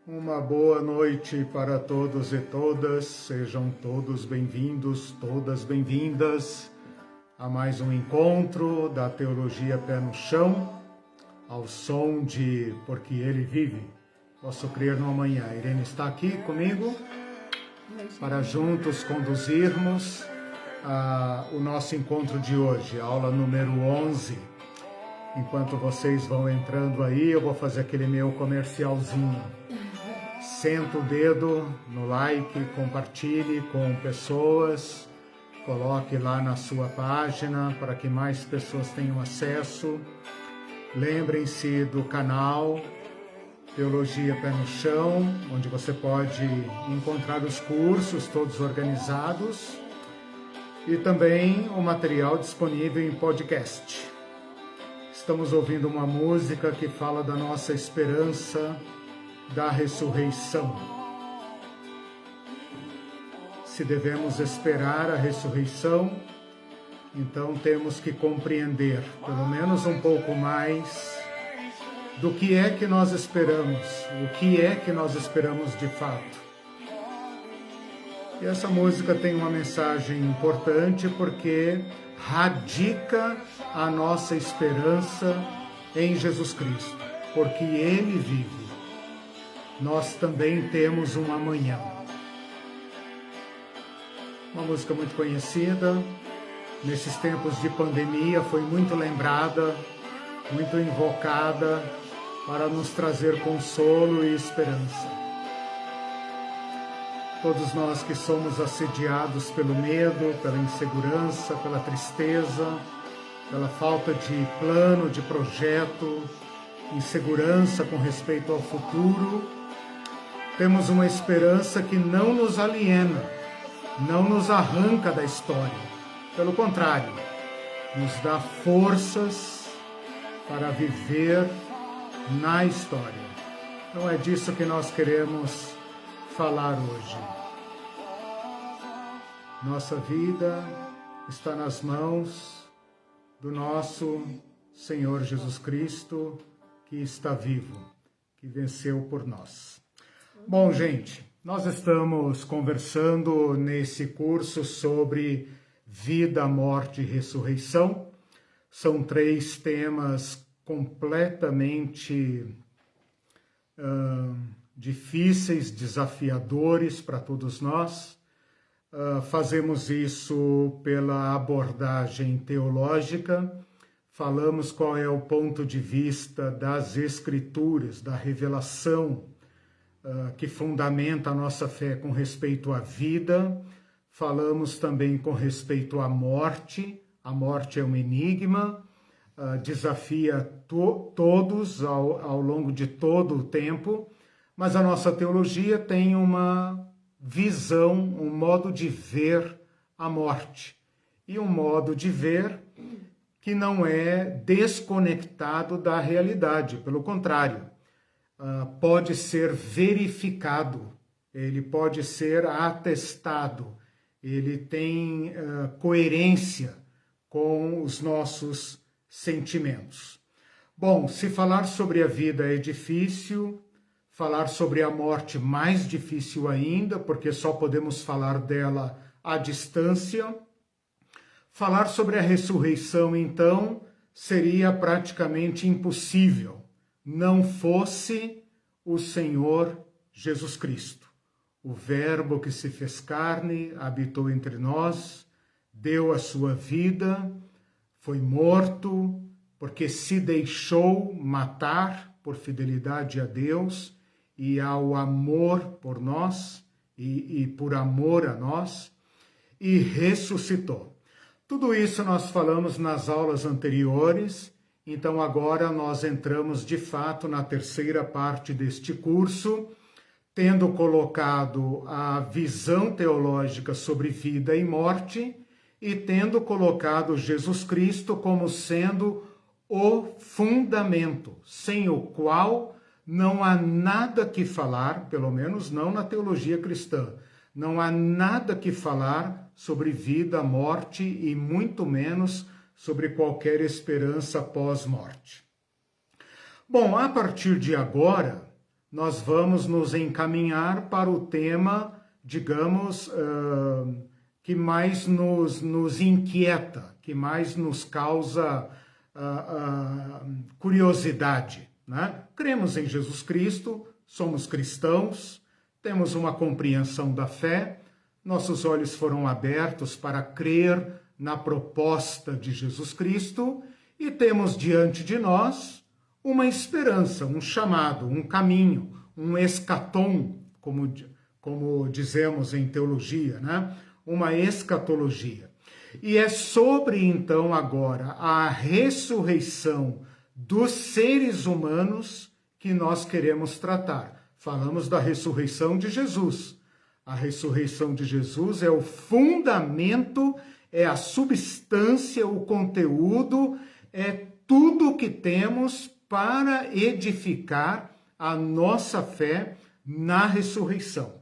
Uma boa noite para todos e todas, sejam todos bem-vindos, todas bem-vindas a mais um encontro da Teologia Pé no Chão, ao som de Porque Ele Vive. Posso crer no amanhã. A Irene está aqui comigo para juntos conduzirmos o nosso encontro de hoje, aula número 11. Enquanto vocês vão entrando aí, eu vou fazer aquele meu comercialzinho. Senta o dedo no like, compartilhe com pessoas, coloque lá na sua página para que mais pessoas tenham acesso. Lembrem-se do canal Teologia Pé no Chão, onde você pode encontrar os cursos todos organizados e também o material disponível em podcast. Estamos ouvindo uma música que fala da nossa esperança da ressurreição. Se devemos esperar a ressurreição, então temos que compreender, pelo menos um pouco mais, do que é que nós esperamos, o que é que nós esperamos de fato. E essa música tem uma mensagem importante porque radica a nossa esperança em Jesus Cristo, porque Ele vive. Nós também temos um amanhã. Uma música muito conhecida, nesses tempos de pandemia foi muito lembrada, muito invocada para nos trazer consolo e esperança. Todos nós que somos assediados pelo medo, pela insegurança, pela tristeza, pela falta de plano, de projeto, insegurança com respeito ao futuro, temos uma esperança que não nos aliena, não nos arranca da história. Pelo contrário, nos dá forças para viver na história. Então é disso que nós queremos falar hoje. Nossa vida está nas mãos do nosso Senhor Jesus Cristo, que está vivo, que venceu por nós. Bom, gente, nós estamos conversando nesse curso sobre vida, morte e ressurreição. São 3 temas completamente difíceis, desafiadores para todos nós. Fazemos isso pela abordagem teológica, falamos qual é o ponto de vista das Escrituras, da revelação que fundamenta a nossa fé com respeito à vida. Falamos também com respeito à morte. A morte é um enigma, desafia todos ao longo de todo o tempo, mas a nossa teologia tem uma visão, um modo de ver a morte, e um modo de ver que não é desconectado da realidade, pelo contrário, pode ser verificado, ele pode ser atestado, ele tem coerência com os nossos sentimentos. Bom, se falar sobre a vida é difícil, falar sobre a morte mais difícil ainda, porque só podemos falar dela à distância. Falar sobre a ressurreição, então, seria praticamente impossível, não fosse o Senhor Jesus Cristo. O Verbo que se fez carne, habitou entre nós, deu a sua vida, foi morto, porque se deixou matar por fidelidade a Deus e ao amor por nós e por amor a nós, e ressuscitou. Tudo isso nós falamos nas aulas anteriores, então agora nós entramos de fato na terceira parte deste curso, tendo colocado a visão teológica sobre vida e morte e tendo colocado Jesus Cristo como sendo o fundamento, sem o qual não há nada que falar, pelo menos não na teologia cristã, não há nada que falar sobre vida, morte e muito menos sobre qualquer esperança pós-morte. Bom, a partir de agora, nós vamos nos encaminhar para o tema, digamos, que mais nos inquieta, que mais nos causa curiosidade, né? Cremos em Jesus Cristo, somos cristãos, temos uma compreensão da fé, nossos olhos foram abertos para crer na proposta de Jesus Cristo e temos diante de nós uma esperança, um chamado, um caminho, um escatom, como dizemos em teologia, né? Uma escatologia. E é sobre, então, agora, a ressurreição dos seres humanos que nós queremos tratar. Falamos da ressurreição de Jesus. A ressurreição de Jesus é o fundamento, é a substância, o conteúdo, é tudo o que temos para edificar a nossa fé na ressurreição.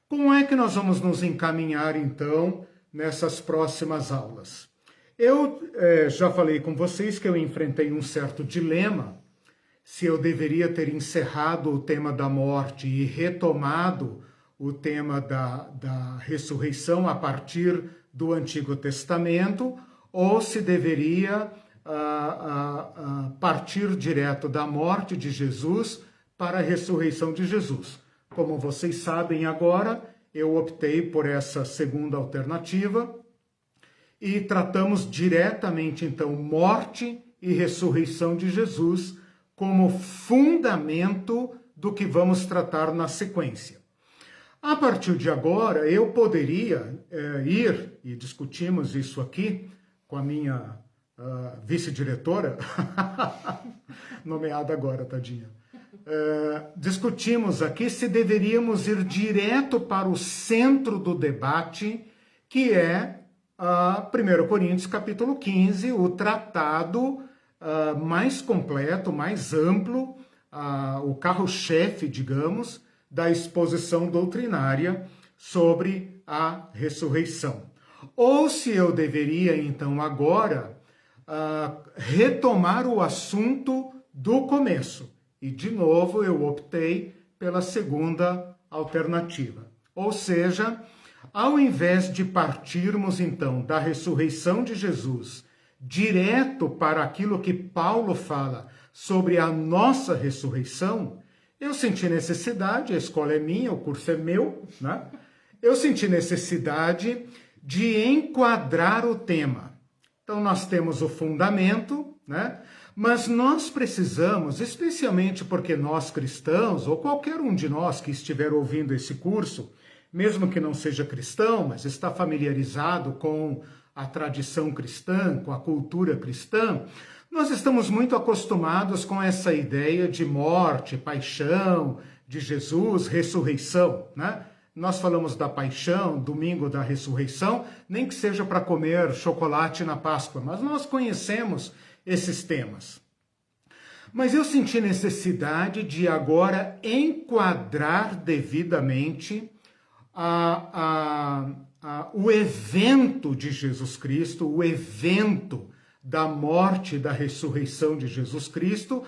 Como é que nós vamos nos encaminhar, então, nessas próximas aulas? Eu já falei com vocês que eu enfrentei um certo dilema, se eu deveria ter encerrado o tema da morte e retomado o tema da ressurreição a partir do Antigo Testamento, ou se deveria partir direto da morte de Jesus para a ressurreição de Jesus. Como vocês sabem agora, eu optei por essa segunda alternativa e tratamos diretamente, então, morte e ressurreição de Jesus como fundamento do que vamos tratar na sequência. A partir de agora, eu poderia ir, e discutimos isso aqui com a minha vice-diretora, nomeada agora, tadinha. Discutimos aqui se deveríamos ir direto para o centro do debate, que é 1 Coríntios capítulo 15, o tratado mais completo, mais amplo, o carro-chefe, digamos, da exposição doutrinária sobre a ressurreição. Ou se eu deveria, então, agora, retomar o assunto do começo. E, de novo, eu optei pela segunda alternativa. Ou seja, ao invés de partirmos, então, da ressurreição de Jesus direto para aquilo que Paulo fala sobre a nossa ressurreição, eu senti necessidade, a escola é minha, o curso é meu, né? Eu senti necessidade de enquadrar o tema. Então, nós temos o fundamento, né? Mas nós precisamos, especialmente porque nós cristãos, ou qualquer um de nós que estiver ouvindo esse curso, mesmo que não seja cristão, mas está familiarizado com a tradição cristã, com a cultura cristã, nós estamos muito acostumados com essa ideia de morte, paixão de Jesus, ressurreição, né? Nós falamos da paixão, domingo da ressurreição, nem que seja para comer chocolate na Páscoa, mas nós conhecemos esses temas. Mas eu senti necessidade de agora enquadrar devidamente o evento de Jesus Cristo, o evento da morte e da ressurreição de Jesus Cristo,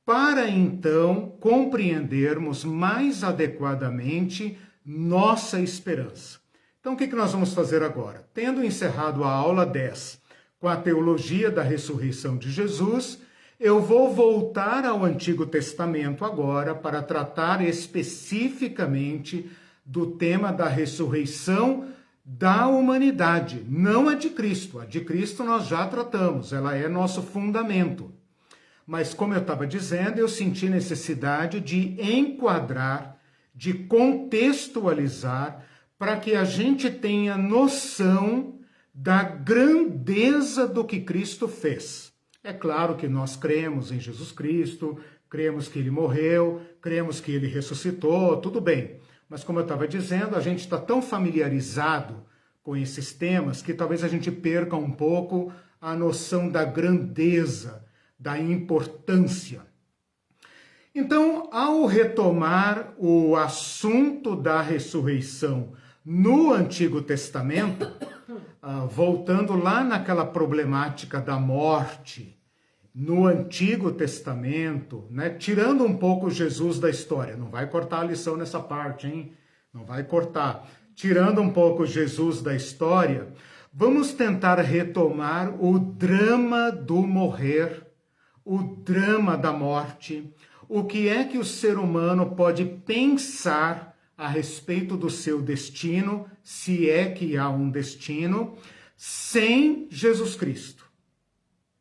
para então compreendermos mais adequadamente nossa esperança. Então, o que nós vamos fazer agora? Tendo encerrado a aula 10 com a teologia da ressurreição de Jesus, eu vou voltar ao Antigo Testamento agora para tratar especificamente do tema da ressurreição da humanidade, não a de Cristo. A de Cristo nós já tratamos, ela é nosso fundamento. Mas, como eu estava dizendo, eu senti necessidade de enquadrar, de contextualizar, para que a gente tenha noção da grandeza do que Cristo fez. É claro que nós cremos em Jesus Cristo, cremos que ele morreu, cremos que ele ressuscitou, tudo bem. Mas, como eu estava dizendo, a gente está tão familiarizado com esses temas que talvez a gente perca um pouco a noção da grandeza, da importância. Então, ao retomar o assunto da ressurreição no Antigo Testamento, voltando lá naquela problemática da morte no Antigo Testamento, né, tirando um pouco Jesus da história, não vai cortar a lição nessa parte, hein? Não vai cortar. Tirando um pouco Jesus da história, vamos tentar retomar o drama do morrer, o drama da morte, o que é que o ser humano pode pensar a respeito do seu destino, se é que há um destino, sem Jesus Cristo.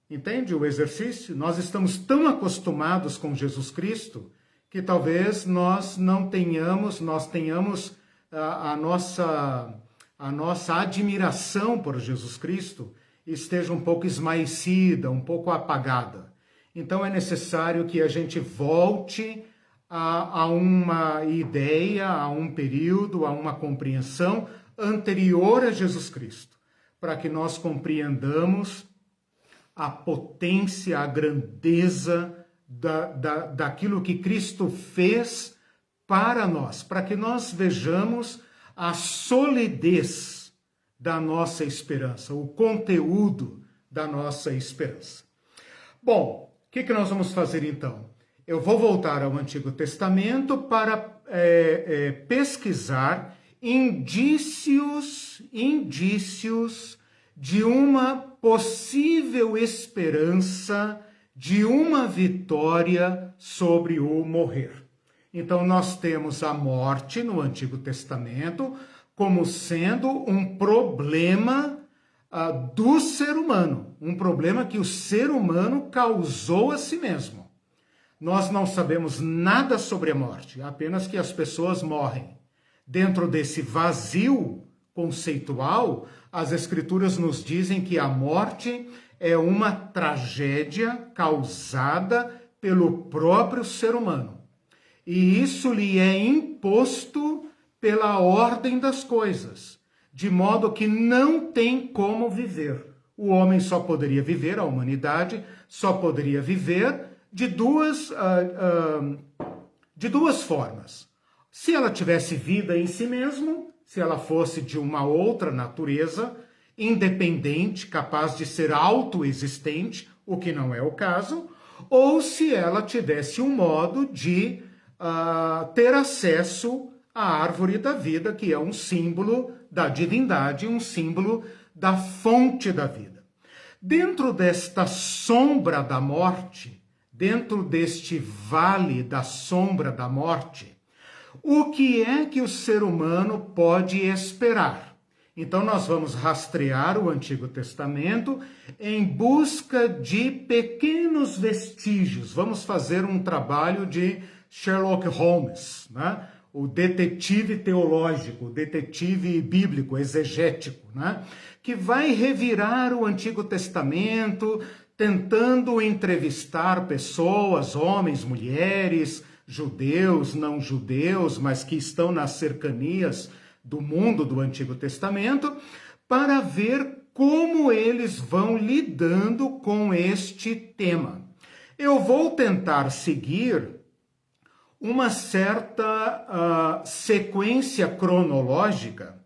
Entende o exercício? Nós estamos tão acostumados com Jesus Cristo que talvez nós tenhamos a nossa admiração por Jesus Cristo esteja um pouco esmaecida, um pouco apagada. Então é necessário que a gente volte a uma ideia, a um período, a uma compreensão anterior a Jesus Cristo, para que nós compreendamos a potência, a grandeza daquilo que Cristo fez para nós, para que nós vejamos a solidez da nossa esperança, o conteúdo da nossa esperança. Bom, o que nós vamos fazer então? Eu vou voltar ao Antigo Testamento para pesquisar indícios de uma possível esperança de uma vitória sobre o morrer. Então, nós temos a morte no Antigo Testamento como sendo um problema do ser humano, um problema que o ser humano causou a si mesmo. Nós não sabemos nada sobre a morte, apenas que as pessoas morrem. Dentro desse vazio conceitual, as Escrituras nos dizem que a morte é uma tragédia causada pelo próprio ser humano. E isso lhe é imposto pela ordem das coisas, de modo que não tem como viver. O homem só poderia viver, a humanidade só poderia viver de duas formas. Se ela tivesse vida em si mesmo, se ela fosse de uma outra natureza, independente, capaz de ser autoexistente, o que não é o caso, ou se ela tivesse um modo de ter acesso à árvore da vida, que é um símbolo da divindade, um símbolo da fonte da vida. Dentro desta sombra da morte, dentro deste vale da sombra da morte, o que é que o ser humano pode esperar? Então nós vamos rastrear o Antigo Testamento em busca de pequenos vestígios. Vamos fazer um trabalho de Sherlock Holmes, né? O detetive teológico, o detetive bíblico, exegético, né? Que vai revirar o Antigo Testamento, tentando entrevistar pessoas, homens, mulheres, judeus, não judeus, mas que estão nas cercanias do mundo do Antigo Testamento, para ver como eles vão lidando com este tema. Eu vou tentar seguir uma certa sequência cronológica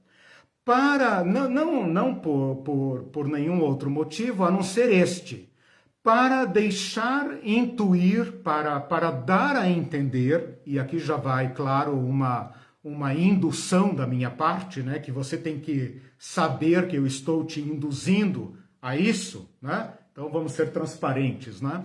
para, não por nenhum outro motivo, a não ser este, para deixar intuir, para dar a entender, e aqui já vai, claro, uma indução da minha parte, né, que você tem que saber que eu estou te induzindo a isso, né? Então vamos ser transparentes, né?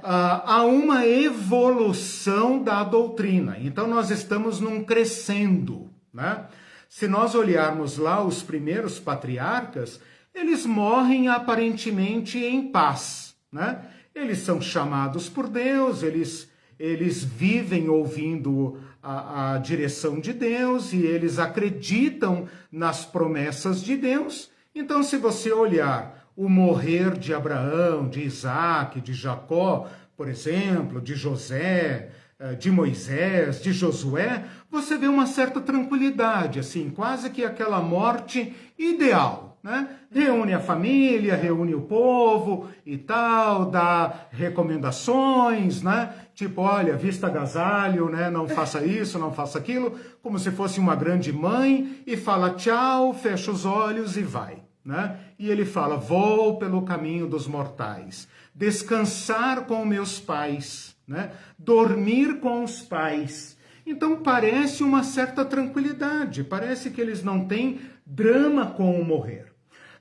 Há uma evolução da doutrina. Então nós estamos num crescendo, né? Se nós olharmos lá os primeiros patriarcas, eles morrem aparentemente em paz, né? Eles são chamados por Deus, eles vivem ouvindo a direção de Deus e eles acreditam nas promessas de Deus. Então, se você olhar o morrer de Abraão, de Isaac, de Jacó, por exemplo, de José, de Moisés, de Josué, você vê uma certa tranquilidade, assim, quase que aquela morte ideal, né? Reúne a família, reúne o povo e tal, dá recomendações, né? Tipo, olha, vista agasalho, né? Não faça isso, não faça aquilo, como se fosse uma grande mãe, e fala tchau, fecha os olhos e vai. né? E ele fala: vou pelo caminho dos mortais, descansar com meus pais, né? Dormir com os pais. Então parece uma certa tranquilidade, parece que eles não têm drama com o morrer.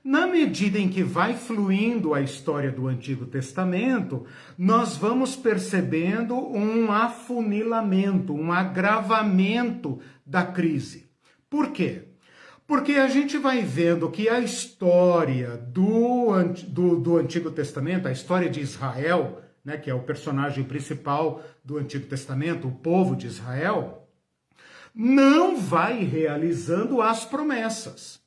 Na medida em que vai fluindo a história do Antigo Testamento, nós vamos percebendo um afunilamento, um agravamento da crise. Por quê? Porque a gente vai vendo que a história do Antigo Testamento, a história de Israel, né, que é o personagem principal do Antigo Testamento, o povo de Israel, não vai realizando as promessas.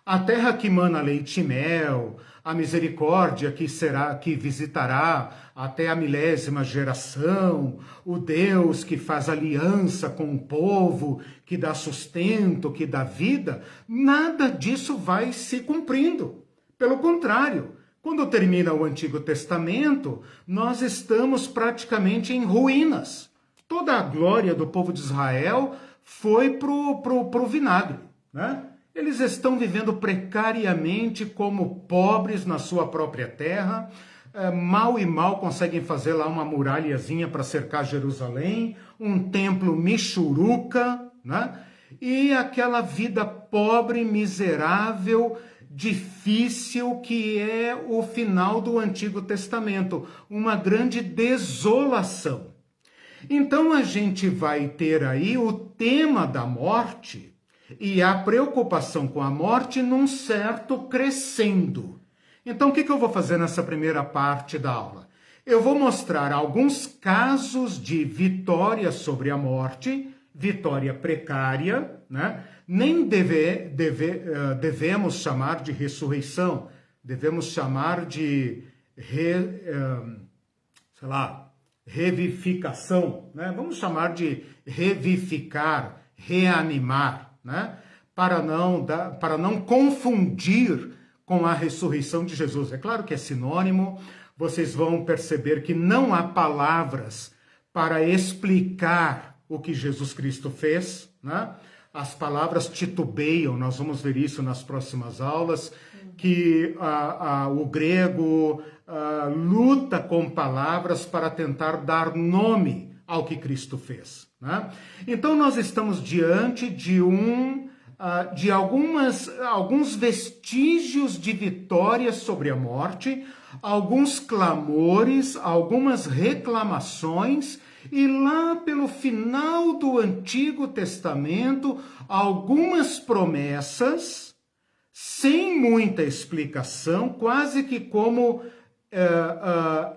A terra que mana leite e mel, a misericórdia que visitará até a 1000ª geração, o Deus que faz aliança com o povo, que dá sustento, que dá vida, nada disso vai se cumprindo. Pelo contrário, quando termina o Antigo Testamento, nós estamos praticamente em ruínas. Toda a glória do povo de Israel foi pro vinagre, né? Eles estão vivendo precariamente como pobres na sua própria terra, mal e mal conseguem fazer lá uma muralhazinha para cercar Jerusalém, um templo michuruca, né? E aquela vida pobre, miserável, difícil que é o final do Antigo Testamento, uma grande desolação. Então a gente vai ter aí o tema da morte e a preocupação com a morte num certo crescendo. Então, o que eu vou fazer nessa primeira parte da aula? Eu vou mostrar alguns casos de vitória sobre a morte, vitória precária, né? Nem devemos chamar de ressurreição, devemos chamar de revivificação, né? Vamos chamar de revivificar, reanimar, né? Para não confundir com a ressurreição de Jesus. É claro que é sinônimo, vocês vão perceber que não há palavras para explicar o que Jesus Cristo fez, né? As palavras titubeiam, nós vamos ver isso nas próximas aulas, que o grego luta com palavras para tentar dar nome ao que Cristo fez, né? Então nós estamos diante de alguns vestígios de vitória sobre a morte, alguns clamores, algumas reclamações, e lá pelo final do Antigo Testamento, algumas promessas, sem muita explicação, quase que como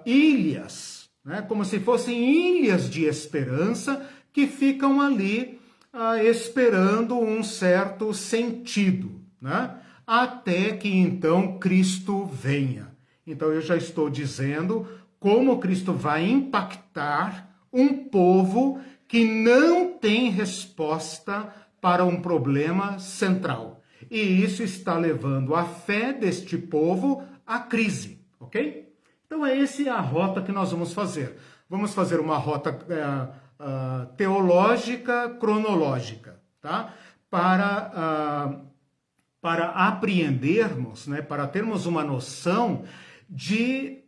ilhas, né? Como se fossem ilhas de esperança que ficam ali esperando um certo sentido, né? Até que então Cristo venha. Então eu já estou dizendo como Cristo vai impactar um povo que não tem resposta para um problema central. E isso está levando a fé deste povo à crise, ok? Então é essa a rota que nós vamos fazer. Vamos fazer uma rota teológica, cronológica, tá? Para apreendermos, né? Para termos uma noção de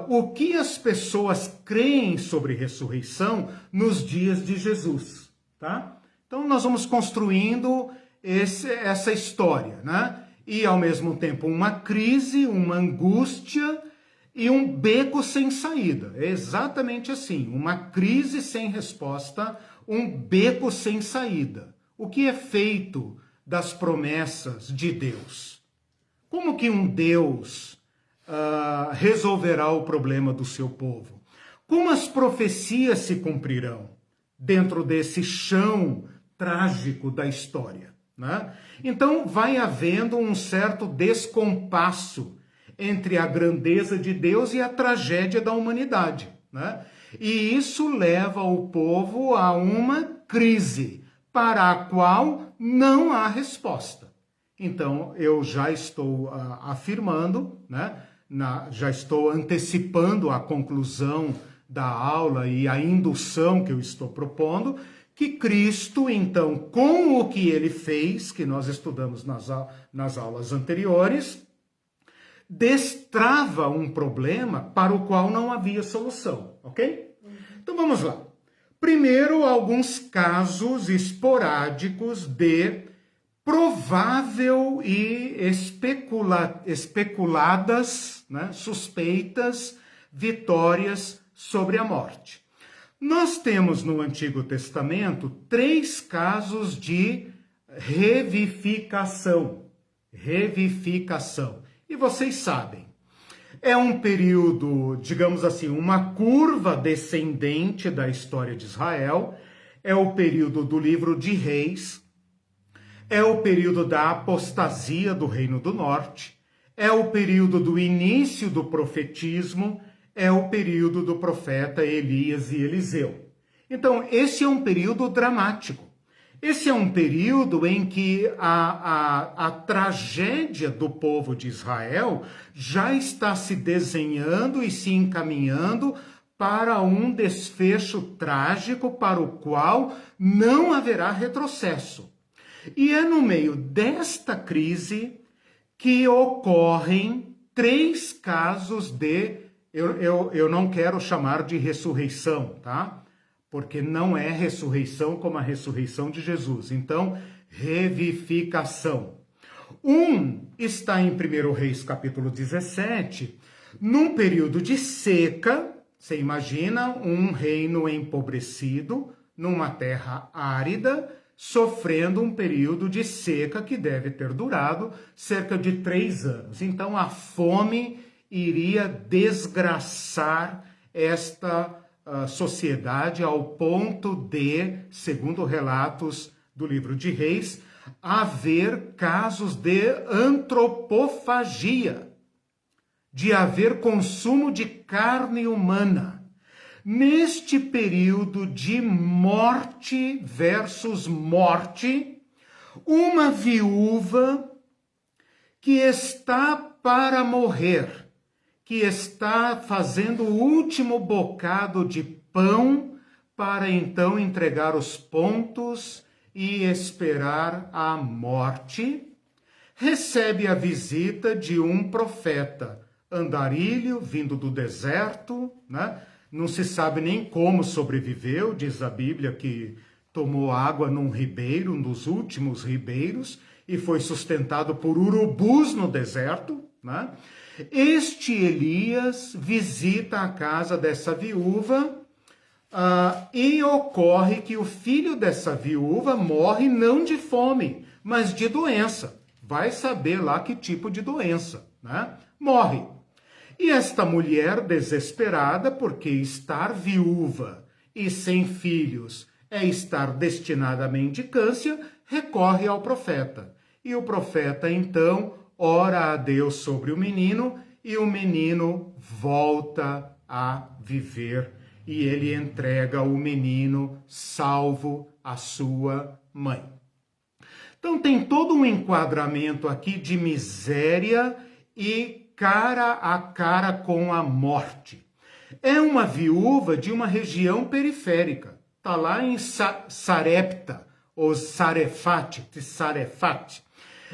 o que as pessoas creem sobre ressurreição nos dias de Jesus, tá? Então nós vamos construindo essa história, né? E ao mesmo tempo uma crise, uma angústia e um beco sem saída. É exatamente assim, uma crise sem resposta, um beco sem saída. O que é feito das promessas de Deus? Como que um Deus resolverá o problema do seu povo? Como as profecias se cumprirão dentro desse chão trágico da história, né? Então vai havendo um certo descompasso entre a grandeza de Deus e a tragédia da humanidade, né? E isso leva o povo a uma crise para a qual não há resposta. Então eu já estou afirmando, né? Já estou antecipando a conclusão da aula e a indução que eu estou propondo, que Cristo, então, com o que ele fez, que nós estudamos nas aulas anteriores, destrava um problema para o qual não havia solução, ok? Então vamos lá. Primeiro, alguns casos esporádicos de provável e especuladas, né, suspeitas vitórias sobre a morte. Nós temos no Antigo Testamento 3 casos de revivificação. E vocês sabem, é um período, digamos assim, uma curva descendente da história de Israel, é o período do livro de Reis, é o período da apostasia do Reino do Norte, é o período do início do profetismo, é o período do profeta Elias e Eliseu. Então, esse é um período dramático. Esse é um período em que a tragédia do povo de Israel já está se desenhando e se encaminhando para um desfecho trágico para o qual não haverá retrocesso. E é no meio desta crise que ocorrem 3 casos de, eu não quero chamar de ressurreição, tá? Porque não é ressurreição como a ressurreição de Jesus. Então, revivificação. Um está em 1 Reis capítulo 17, num período de seca. Você imagina um reino empobrecido, numa terra árida, sofrendo um período de seca que deve ter durado cerca de 3 anos. Então, a fome iria desgraçar esta sociedade ao ponto de, segundo relatos do livro de Reis, haver casos de antropofagia, de haver consumo de carne humana. Neste período de morte versus morte, uma viúva que está para morrer, que está fazendo o último bocado de pão para então entregar os pontos e esperar a morte, recebe a visita de um profeta, andarilho, vindo do deserto, né? Não se sabe nem como sobreviveu, diz a Bíblia que tomou água num ribeiro, um dos últimos ribeiros, e foi sustentado por urubus no deserto, né? Este Elias visita a casa dessa viúva e ocorre que o filho dessa viúva morre não de fome, mas de doença. Vai saber lá que tipo de doença, né? Morre. E esta mulher, desesperada, porque estar viúva e sem filhos é estar destinada à mendicância, recorre ao profeta. E o profeta, então, ora a Deus sobre o menino e o menino volta a viver e ele entrega o menino salvo à sua mãe. Então tem todo um enquadramento aqui de miséria e cara a cara com a morte. É uma viúva de uma região periférica. Está lá em Sarepta, ou Sarefate.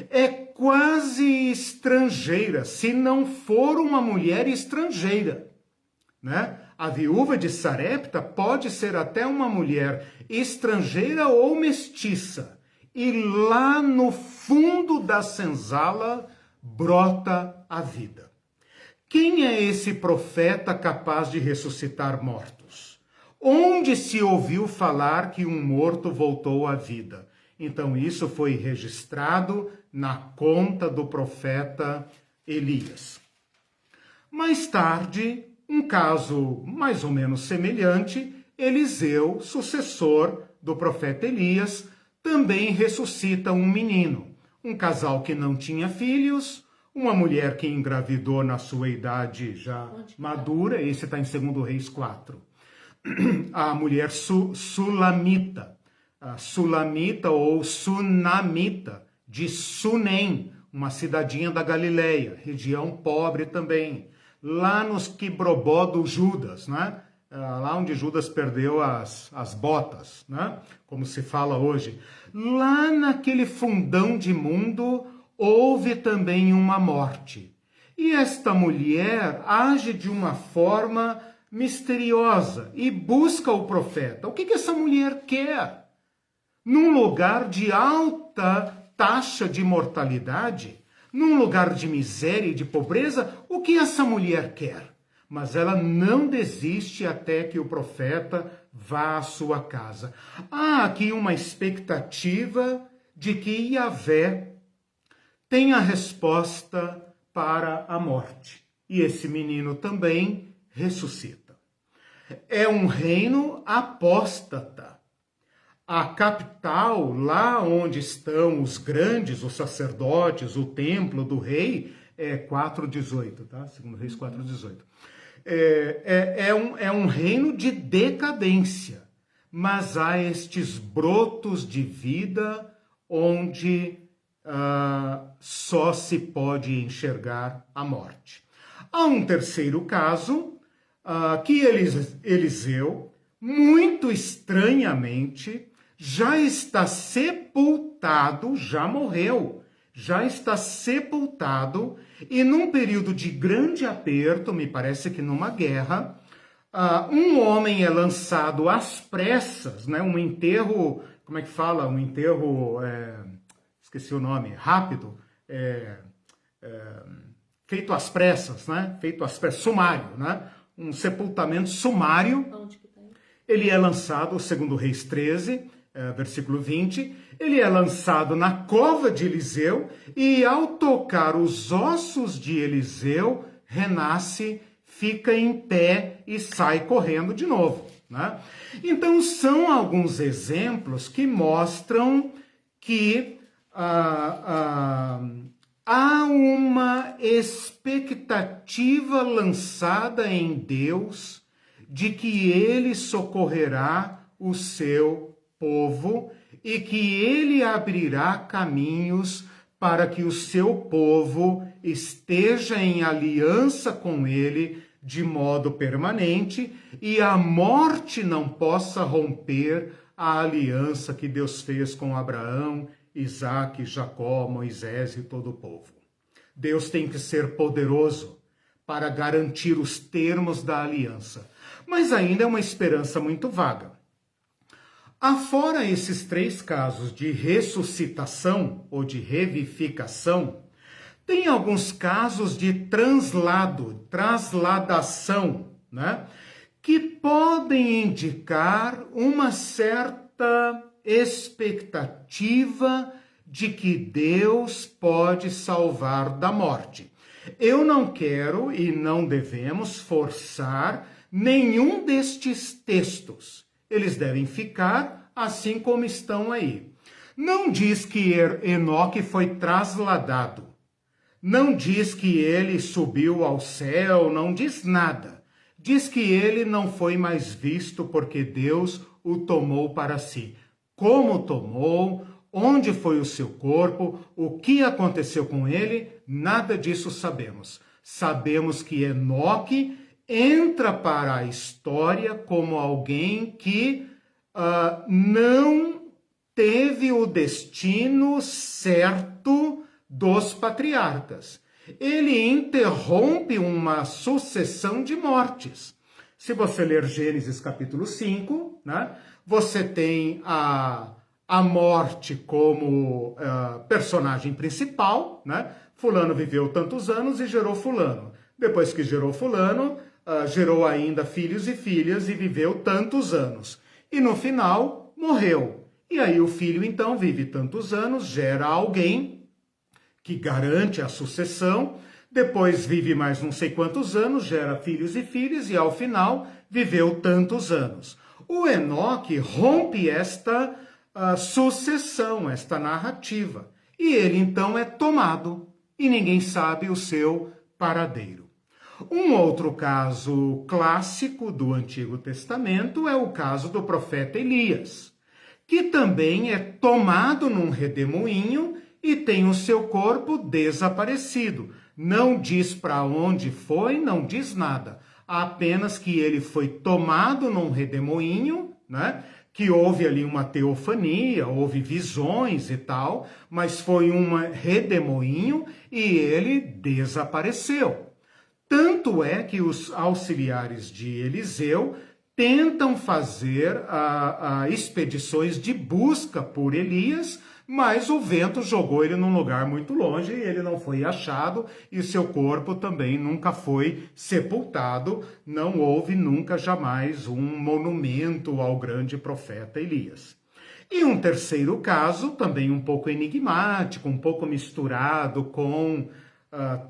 É quase estrangeira, se não for uma mulher estrangeira, né? A viúva de Sarepta pode ser até uma mulher estrangeira ou mestiça. E lá no fundo da senzala brota a vida. Quem é esse profeta capaz de ressuscitar mortos? Onde se ouviu falar que um morto voltou à vida? Então isso foi registrado na conta do profeta Elias. Mais tarde, um caso mais ou menos semelhante, Eliseu, sucessor do profeta Elias, também ressuscita um menino. Um casal que não tinha filhos, uma mulher que engravidou na sua idade já madura, esse está em 2 Reis 4. A mulher sulamita, sulamita ou sunamita, de Sunem, uma cidadinha da Galileia, região pobre também, lá nos Quibrobó do Judas, né? Lá onde Judas perdeu as botas, né? Como se fala hoje. Lá naquele fundão de mundo houve também uma morte. E esta mulher age de uma forma misteriosa e busca o profeta. O que essa mulher quer? Num lugar de alta taxa de mortalidade, num lugar de miséria e de pobreza, o que essa mulher quer? Mas ela não desiste até que o profeta vá à sua casa. Há aqui uma expectativa de que Yahvé tenha a resposta para a morte. E esse menino também ressuscita. É um reino apóstata. A capital, lá onde estão os grandes, os sacerdotes, o templo do rei, é 4:18, tá? Segundo Reis 4:18. É um reino de decadência, mas há estes brotos de vida onde só se pode enxergar a morte. Há um terceiro caso, que Eliseu, muito estranhamente, já está sepultado, já morreu, já está sepultado, e num período de grande aperto, me parece que numa guerra, um homem é lançado às pressas, né? Um enterro, como é que fala? Um enterro, esqueci o nome, rápido, feito às pressas, né? Feito às pressas, sumário, né? Um sepultamento sumário. Onde que tem? Ele é lançado, segundo Reis 13, versículo 20, ele é lançado na cova de Eliseu e ao tocar os ossos de Eliseu, renasce, fica em pé e sai correndo de novo, né? Então são alguns exemplos que mostram que há uma expectativa lançada em Deus de que ele socorrerá o seu povo e que ele abrirá caminhos para que o seu povo esteja em aliança com ele de modo permanente e a morte não possa romper a aliança que Deus fez com Abraão, Isaque, Jacó, Moisés e todo o povo. Deus tem que ser poderoso para garantir os termos da aliança, mas ainda é uma esperança muito vaga. Afora esses três casos de ressuscitação ou de revivificação, tem alguns casos de trasladação, né? Que podem indicar uma certa expectativa de que Deus pode salvar da morte. Eu não quero e não devemos forçar nenhum destes textos. Eles devem ficar assim como estão aí. Não diz que Enoque foi trasladado. Não diz que ele subiu ao céu, não diz nada. Diz que ele não foi mais visto porque Deus o tomou para si. Como tomou, onde foi o seu corpo, o que aconteceu com ele, nada disso sabemos. Sabemos que Enoque entra para a história como alguém que não teve o destino certo dos patriarcas. Ele interrompe uma sucessão de mortes. Se você ler Gênesis capítulo 5, né, você tem a morte como personagem principal, né? Fulano viveu tantos anos e gerou fulano. Depois que gerou fulano, gerou ainda filhos e filhas e viveu tantos anos. E no final, morreu. E aí o filho, então, vive tantos anos, gera alguém que garante a sucessão, depois vive mais não sei quantos anos, gera filhos e filhas, e ao final viveu tantos anos. O Enoque rompe esta sucessão, esta narrativa, e ele então é tomado, e ninguém sabe o seu paradeiro. Um outro caso clássico do Antigo Testamento é o caso do profeta Elias, que também é tomado num redemoinho e tem o seu corpo desaparecido. Não diz para onde foi, não diz nada. apenas que ele foi tomado num redemoinho, né? Que houve ali uma teofania, houve visões e tal, mas foi um redemoinho e ele desapareceu. Tanto é que os auxiliares de Eliseu tentam fazer expedições de busca por Elias, mas o vento jogou ele num lugar muito longe e ele não foi achado e seu corpo também nunca foi sepultado. Não houve nunca jamais um monumento ao grande profeta Elias. E um terceiro caso, também um pouco enigmático, um pouco misturado com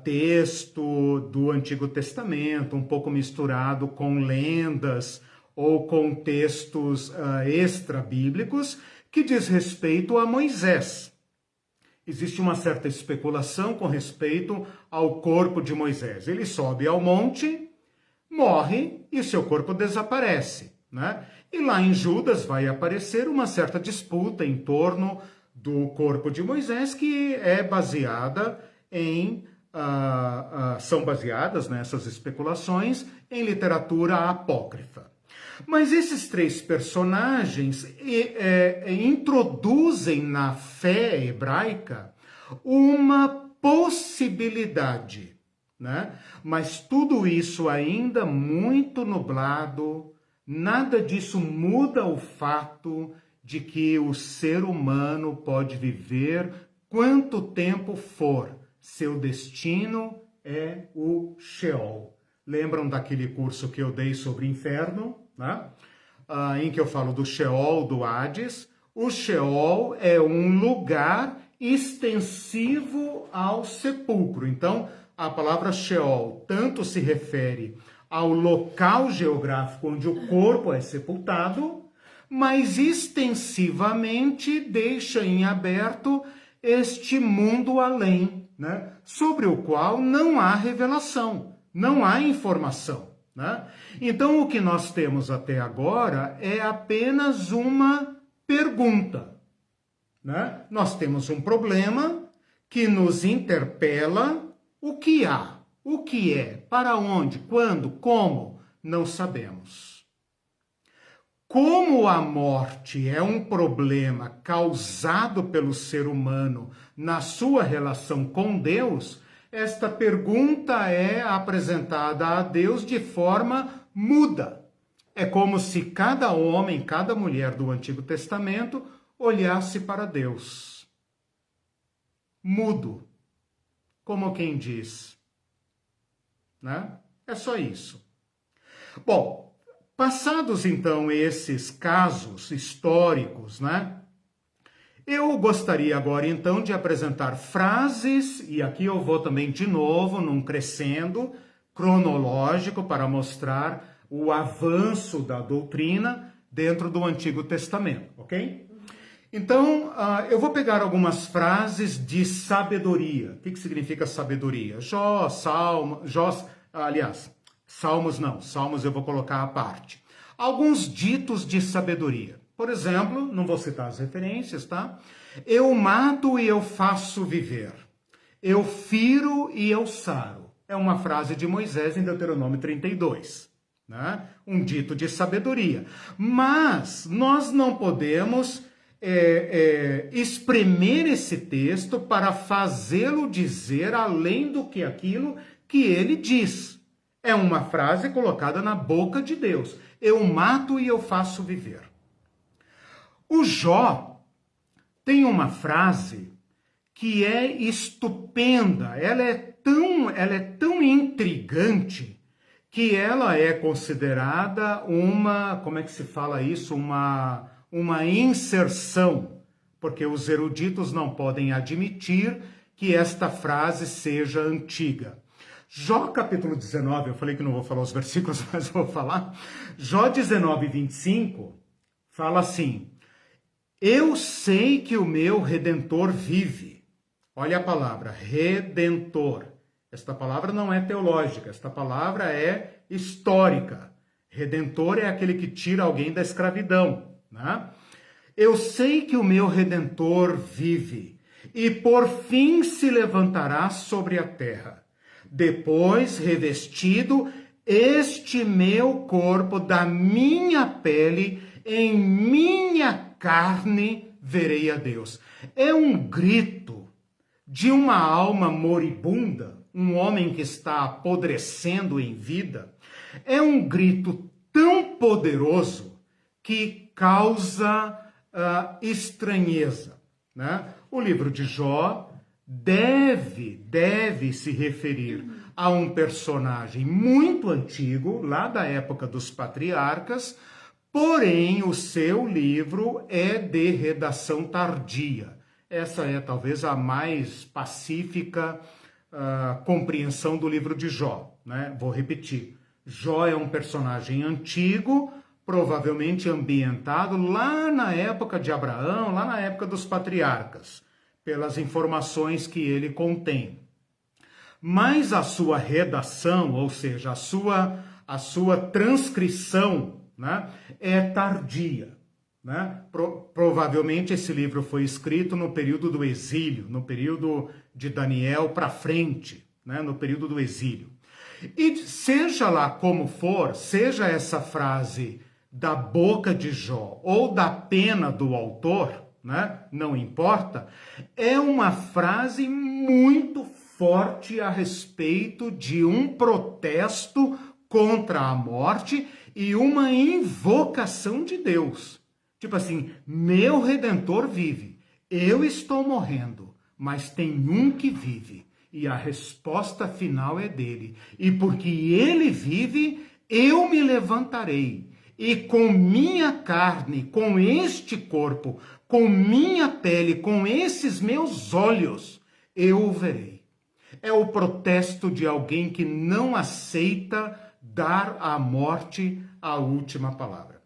texto do Antigo Testamento, um pouco misturado com lendas ou com textos extra-bíblicos, que diz respeito a Moisés. Existe uma certa especulação com respeito ao corpo de Moisés. Ele sobe ao monte, morre e seu corpo desaparece, né? E lá em Judas vai aparecer uma certa disputa em torno do corpo de Moisés, que é baseada são baseadas nessas especulações em literatura apócrifa. Mas esses três personagens introduzem na fé hebraica uma possibilidade, né? Mas tudo isso ainda muito nublado, nada disso muda o fato de que o ser humano pode viver quanto tempo for. Seu destino é o Sheol. Lembram daquele curso que eu dei sobre inferno, né? Em que eu falo do Sheol, do Hades? O Sheol é um lugar extensivo ao sepulcro. Então, a palavra Sheol tanto se refere ao local geográfico onde o corpo é sepultado, mas extensivamente deixa em aberto este mundo além, né? Sobre o qual não há revelação, não há informação, né? Então, o que nós temos até agora é apenas uma pergunta, né? Nós temos um problema que nos interpela: o que há, o que é, para onde, quando, como, não sabemos. Como a morte é um problema causado pelo ser humano na sua relação com Deus, esta pergunta é apresentada a Deus de forma muda. É como se cada homem, cada mulher do Antigo Testamento olhasse para Deus. Mudo. Como quem diz, né? É só isso. Bom, passados, então, esses casos históricos, né? Eu gostaria agora, então, de apresentar frases, e aqui eu vou também, de novo, num crescendo cronológico para mostrar o avanço da doutrina dentro do Antigo Testamento, ok? Então, eu vou pegar algumas frases de sabedoria. O que significa sabedoria? Salmos não, Salmos eu vou colocar à parte. Alguns ditos de sabedoria. Por exemplo, não vou citar as referências, tá? Eu mato e eu faço viver. Eu firo e eu saro. É uma frase de Moisés em Deuteronômio 32, né? Um dito de sabedoria. Mas nós não podemos espremer esse texto para fazê-lo dizer além do que aquilo que ele diz. É uma frase colocada na boca de Deus. Eu mato e eu faço viver. O Jó tem uma frase que é estupenda. Ela é tão intrigante que ela é considerada uma, como é que se fala isso? Uma inserção, porque os eruditos não podem admitir que esta frase seja antiga. Jó capítulo 19, eu falei que não vou falar os versículos, mas vou falar. Jó 19, 25, fala assim: eu sei que o meu Redentor vive. Olha a palavra, Redentor. Esta palavra não é teológica, esta palavra é histórica. Redentor é aquele que tira alguém da escravidão, né? Eu sei que o meu Redentor vive, e por fim se levantará sobre a terra. Depois, revestido este meu corpo, da minha pele, em minha carne verei a Deus. É um grito de uma alma moribunda, um homem que está apodrecendo em vida. É um grito tão poderoso que causa estranheza, né? O livro de Jó deve se referir a um personagem muito antigo, lá da época dos patriarcas, porém o seu livro é de redação tardia. Essa é talvez a mais pacífica compreensão do livro de Jó, né? Vou repetir. Jó é um personagem antigo, provavelmente ambientado lá na época de Abraão, lá na época dos patriarcas, pelas informações que ele contém. Mas a sua redação, ou seja, a sua transcrição, né, é tardia. Né? Provavelmente esse livro foi escrito no período do exílio, no período de Daniel para frente, né, no período do exílio. E seja lá como for, seja essa frase da boca de Jó ou da pena do autor, né, não importa, é uma frase muito forte a respeito de um protesto contra a morte e uma invocação de Deus. Tipo assim, meu Redentor vive, eu estou morrendo, mas tem um que vive. E a resposta final é dele. E porque ele vive, eu me levantarei. E com minha carne, com este corpo, com minha pele, com esses meus olhos, eu o verei. É o protesto de alguém que não aceita dar à morte a última palavra.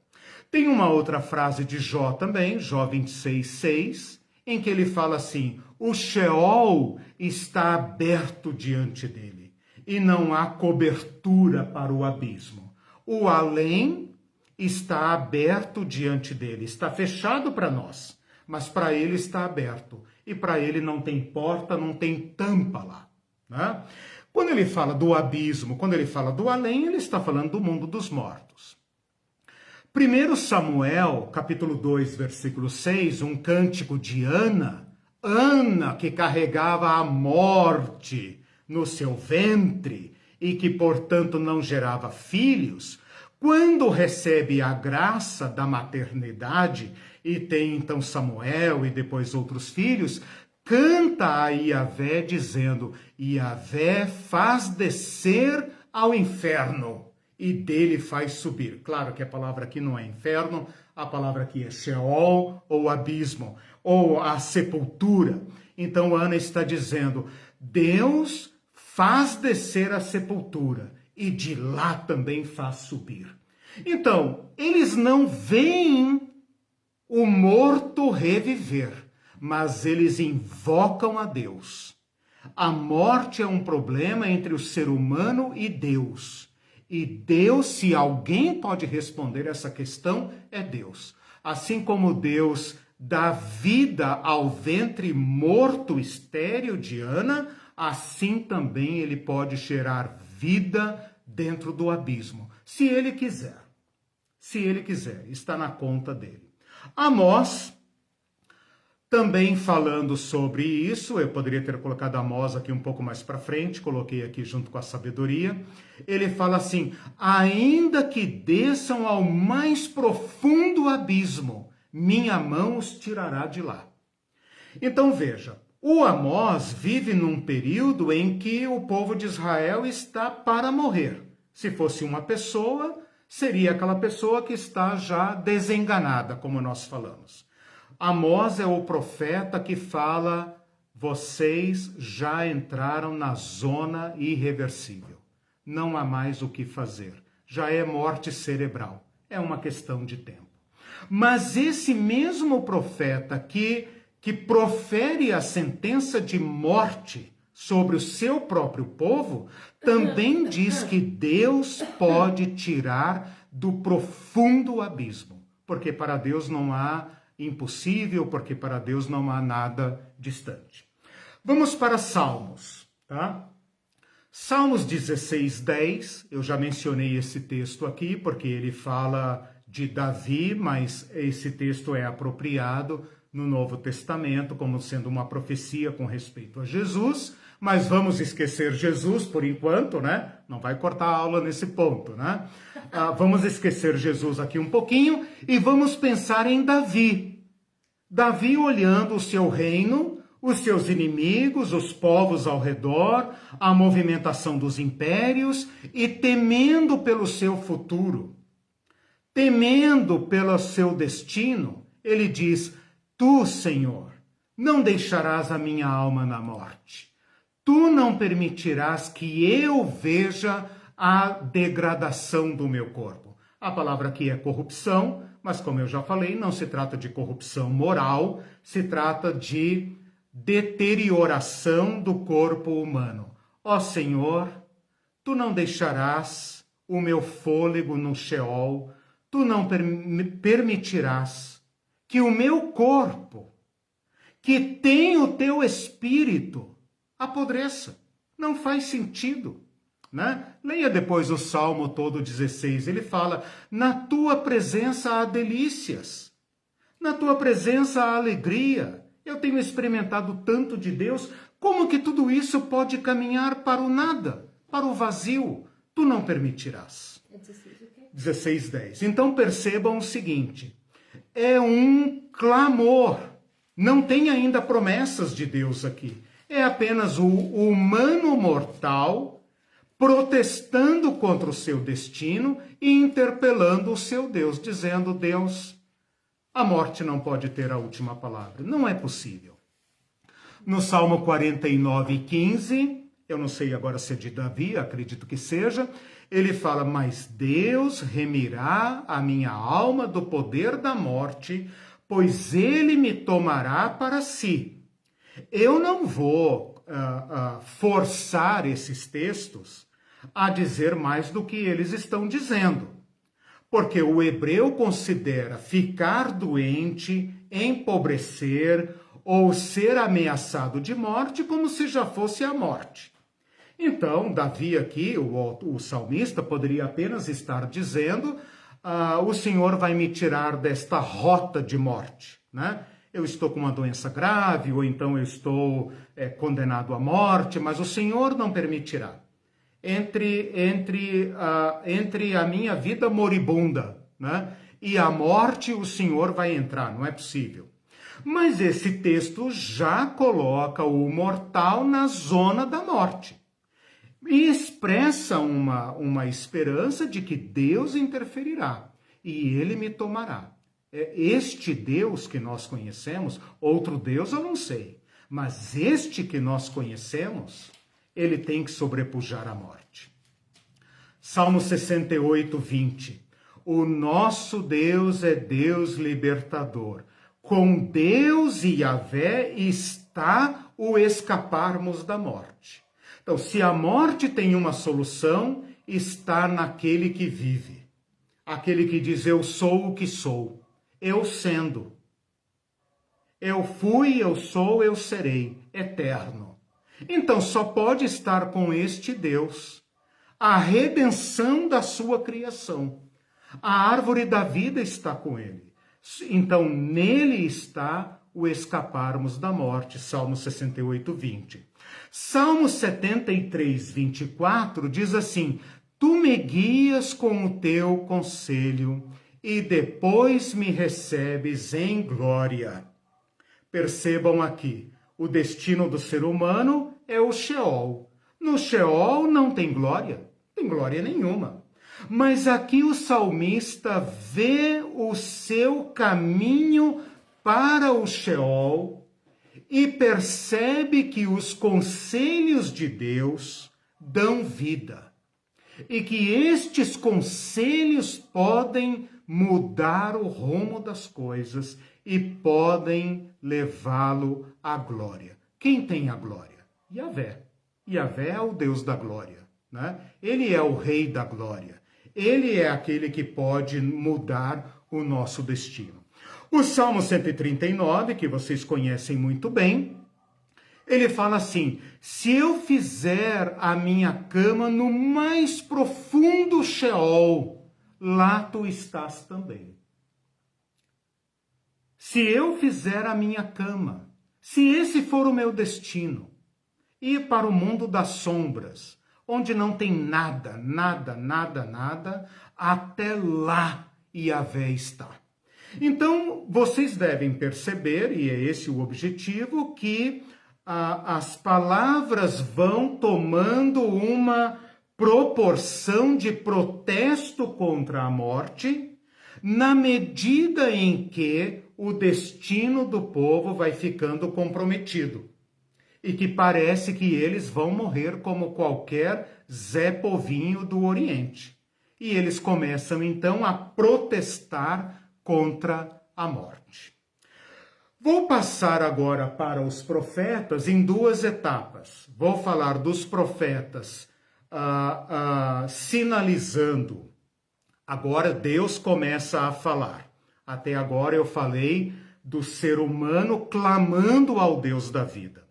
Tem uma outra frase de Jó também, Jó 26:6, em que ele fala assim: o Sheol está aberto diante dele e não há cobertura para o abismo. O além está aberto diante dele, está fechado para nós, mas para ele está aberto e para ele não tem porta, não tem tampa lá. Né? Quando ele fala do abismo, quando ele fala do além, ele está falando do mundo dos mortos. 1 Samuel, capítulo 2, versículo 6, um cântico de Ana que carregava a morte no seu ventre e que, portanto, não gerava filhos, quando recebe a graça da maternidade e tem então Samuel e depois outros filhos, canta a Yahvé dizendo: Yahvé faz descer ao inferno e dele faz subir. Claro que a palavra aqui não é inferno, a palavra aqui é Sheol, ou abismo, ou a sepultura. Então Ana está dizendo, Deus faz descer a sepultura e de lá também faz subir. Então, eles não veem o morto reviver, mas eles invocam a Deus. A morte é um problema entre o ser humano e Deus. E Deus, se alguém pode responder essa questão, é Deus. Assim como Deus dá vida ao ventre morto estéril de Ana, assim também ele pode gerar vida dentro do abismo. Se ele quiser. Se ele quiser. Está na conta dele. Amós, também falando sobre isso, eu poderia ter colocado Amós aqui um pouco mais para frente, coloquei aqui junto com a sabedoria. Ele fala assim: ainda que desçam ao mais profundo abismo, minha mão os tirará de lá. Então veja, o Amós vive num período em que o povo de Israel está para morrer. Se fosse uma pessoa, seria aquela pessoa que está já desenganada, como nós falamos. Amós é o profeta que fala, vocês já entraram na zona irreversível. Não há mais o que fazer. Já é morte cerebral. É uma questão de tempo. Mas esse mesmo profeta que profere a sentença de morte sobre o seu próprio povo, também diz que Deus pode tirar do profundo abismo. Porque para Deus não há impossível, porque para Deus não há nada distante. Vamos para Salmos, tá? Salmos 16:10, eu já mencionei esse texto aqui, porque ele fala de Davi, mas esse texto é apropriado no Novo Testamento como sendo uma profecia com respeito a Jesus, mas vamos esquecer Jesus por enquanto, né? Não vai cortar a aula nesse ponto, né? Vamos esquecer Jesus aqui um pouquinho e vamos pensar em Davi. Davi olhando o seu reino, os seus inimigos, os povos ao redor, a movimentação dos impérios e temendo pelo seu futuro, temendo pelo seu destino, ele diz: Tu, Senhor, não deixarás a minha alma na morte. Tu não permitirás que eu veja a degradação do meu corpo. A palavra aqui é corrupção, mas como eu já falei, não se trata de corrupção moral, se trata de deterioração do corpo humano. Ó Senhor, tu não deixarás o meu fôlego no Sheol, tu não permitirás que o meu corpo, que tem o teu espírito, apodreça. Não faz sentido, né? Leia depois o Salmo todo 16, ele fala: na tua presença há delícias, na tua presença há alegria. Eu tenho experimentado tanto de Deus, como que tudo isso pode caminhar para o nada, para o vazio? Tu não permitirás. 16:10. Então percebam o seguinte, é um clamor, não tem ainda promessas de Deus aqui, é apenas o humano mortal protestando contra o seu destino e interpelando o seu Deus, dizendo: Deus, a morte não pode ter a última palavra. Não é possível. No Salmo 49:15, eu não sei agora se é de Davi, acredito que seja, ele fala: mas Deus remirá a minha alma do poder da morte, pois ele me tomará para si. Eu não vou forçar esses textos a dizer mais do que eles estão dizendo. Porque o hebreu considera ficar doente, empobrecer ou ser ameaçado de morte como se já fosse a morte. Então, Davi aqui, o salmista, poderia apenas estar dizendo: o Senhor vai me tirar desta rota de morte, né? Eu estou com uma doença grave, ou então eu estou condenado à morte, mas o Senhor não permitirá. Entre a minha vida moribunda, né, e a morte, o Senhor vai entrar, não é possível. Mas esse texto já coloca o mortal na zona da morte e expressa uma esperança de que Deus interferirá e ele me tomará. Este Deus que nós conhecemos, outro Deus eu não sei, mas este que nós conhecemos, ele tem que sobrepujar a morte. Salmo 68:20. O nosso Deus é Deus libertador. Com Deus e Yahvé está o escaparmos da morte. Então, se a morte tem uma solução, está naquele que vive. Aquele que diz: eu sou o que sou. Eu sendo. Eu fui, eu sou, eu serei. Eterno. Então, só pode estar com este Deus a redenção da sua criação. A árvore da vida está com ele. Então, nele está o escaparmos da morte. Salmo 68:20. Salmo 73:24 diz assim: tu me guias com o teu conselho e depois me recebes em glória. Percebam aqui, o destino do ser humano é o Sheol. No Sheol não tem glória nenhuma. Mas aqui o salmista vê o seu caminho para o Sheol e percebe que os conselhos de Deus dão vida. E que estes conselhos podem mudar o rumo das coisas e podem levá-lo à glória. Quem tem a glória? Yahvé. Yahvé é o Deus da glória, né? Ele é o Rei da glória. Ele é aquele que pode mudar o nosso destino. O Salmo 139, que vocês conhecem muito bem, Ele fala assim: se eu fizer a minha cama no mais profundo Sheol, lá tu estás também. Se eu fizer a minha cama, se esse for o meu destino, ir para o mundo das sombras, onde não tem nada, nada, nada, nada, até lá Yahvé está. Então, vocês devem perceber, e é esse o objetivo, que as palavras vão tomando uma proporção de protesto contra a morte, na medida em que o destino do povo vai ficando comprometido. E que parece que eles vão morrer como qualquer Zé Povinho do Oriente. E eles começam então a protestar contra a morte. Vou passar agora para os profetas em duas etapas. Vou falar dos profetas sinalizando. Agora Deus começa a falar. Até agora eu falei do ser humano clamando ao Deus da vida.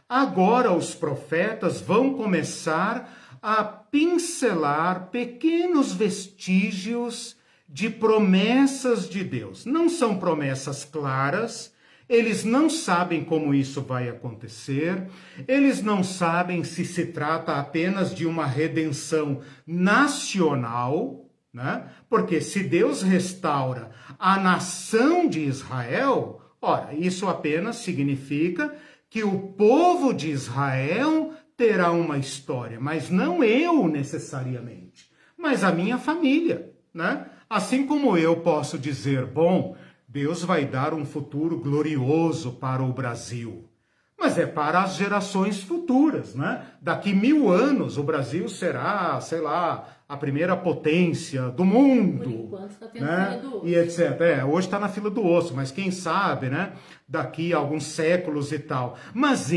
Agora os profetas vão começar a pincelar pequenos vestígios de promessas de Deus. Não são promessas claras, eles não sabem como isso vai acontecer, eles não sabem se se trata apenas de uma redenção nacional, né? Porque se Deus restaura a nação de Israel, ora, isso apenas significa que o povo de Israel terá uma história, mas não eu necessariamente, mas a minha família, né? Assim como eu posso dizer, bom, Deus vai dar um futuro glorioso para o Brasil, mas é para as gerações futuras, né? Daqui 1000 anos o Brasil será, sei lá, a primeira potência do mundo. Por enquanto está tendo né? fila do osso. E etc. Hoje está na fila do osso, mas quem sabe, né? Daqui a alguns séculos e tal. Mas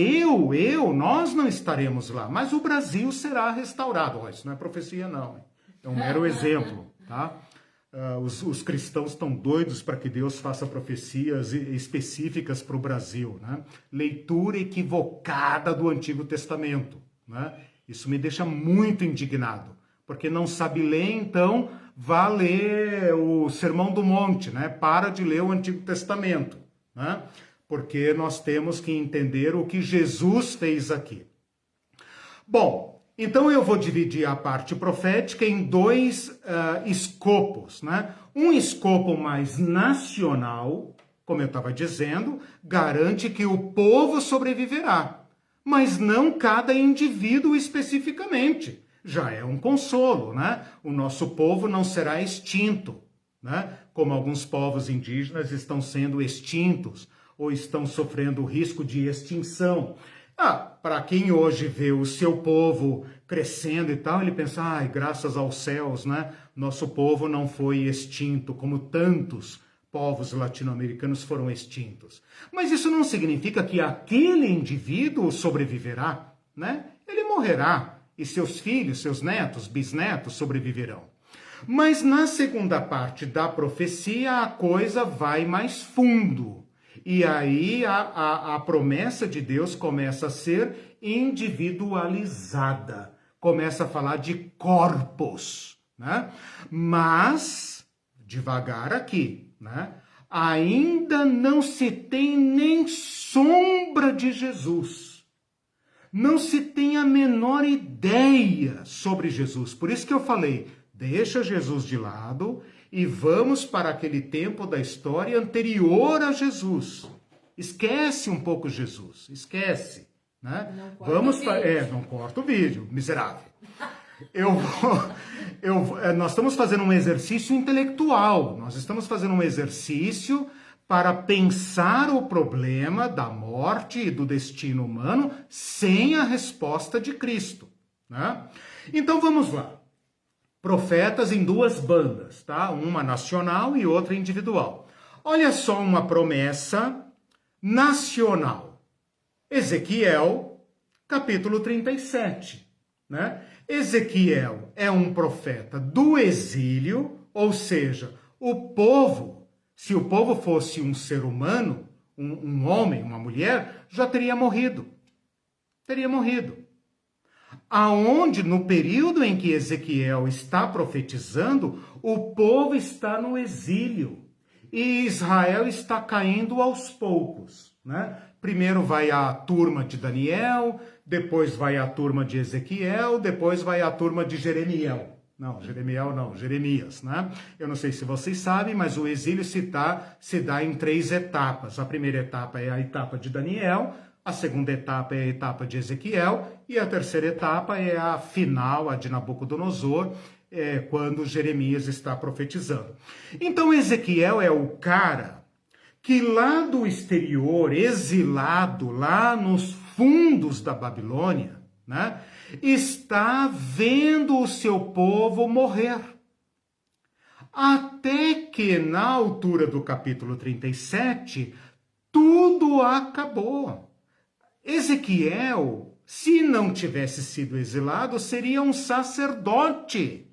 nós não estaremos lá. Mas o Brasil será restaurado. Ó, isso não é profecia, não. É um mero exemplo, tá? Os cristãos estão doidos para que Deus faça profecias específicas para o Brasil, né? Leitura equivocada do Antigo Testamento, né? Isso me deixa muito indignado, porque não sabe ler, então vá ler o Sermão do Monte, né? Para de ler o Antigo Testamento, né? Porque nós temos que entender o que Jesus fez aqui. Bom, então eu vou dividir a parte profética em dois escopos, né? Um escopo mais nacional, como eu estava dizendo, garante que o povo sobreviverá, mas não cada indivíduo especificamente. Já é um consolo, né? O nosso povo não será extinto, né? Como alguns povos indígenas estão sendo extintos ou estão sofrendo risco de extinção. Para quem hoje vê o seu povo crescendo e tal, ele pensa, graças aos céus, né? Nosso povo não foi extinto, como tantos povos latino-americanos foram extintos. Mas isso não significa que aquele indivíduo sobreviverá, né? Ele morrerá, e seus filhos, seus netos, bisnetos sobreviverão. Mas na segunda parte da profecia, a coisa vai mais fundo. E aí a promessa de Deus começa a ser individualizada. Começa a falar de corpos, né? Mas, devagar aqui, né? Ainda não se tem nem sombra de Jesus. Não se tem a menor ideia sobre Jesus. Por isso que eu falei, deixa Jesus de lado e vamos para aquele tempo da história anterior a Jesus. Esquece um pouco Jesus, esquece, né? Não corta o vídeo, miserável. Nós estamos fazendo um exercício intelectual, nós estamos fazendo um exercício para pensar o problema da morte e do destino humano sem a resposta de Cristo, né? Então vamos lá. Profetas em duas bandas, tá? Uma nacional e outra individual. Olha só uma promessa nacional. Ezequiel, capítulo 37, né? Ezequiel é um profeta do exílio, ou seja, o povo, se o povo fosse um ser humano, um homem, uma mulher, já teria morrido. teria morrido. Aonde, no período em que Ezequiel está profetizando, o povo está no exílio e Israel está caindo aos poucos, né? Primeiro vai a turma de Daniel, depois vai a turma de Ezequiel, depois vai a turma de Jeremias. Não, Jeremias, né? Eu não sei se vocês sabem, mas o exílio se dá em 3 etapas. A primeira etapa é a etapa de Daniel, a segunda etapa é a etapa de Ezequiel e a terceira etapa é a final, a de Nabucodonosor, quando Jeremias está profetizando. Então Ezequiel é o cara que lá do exterior, exilado, lá nos fundos da Babilônia, né, está vendo o seu povo morrer. Até que na altura do capítulo 37, tudo acabou. Ezequiel, se não tivesse sido exilado, seria um sacerdote.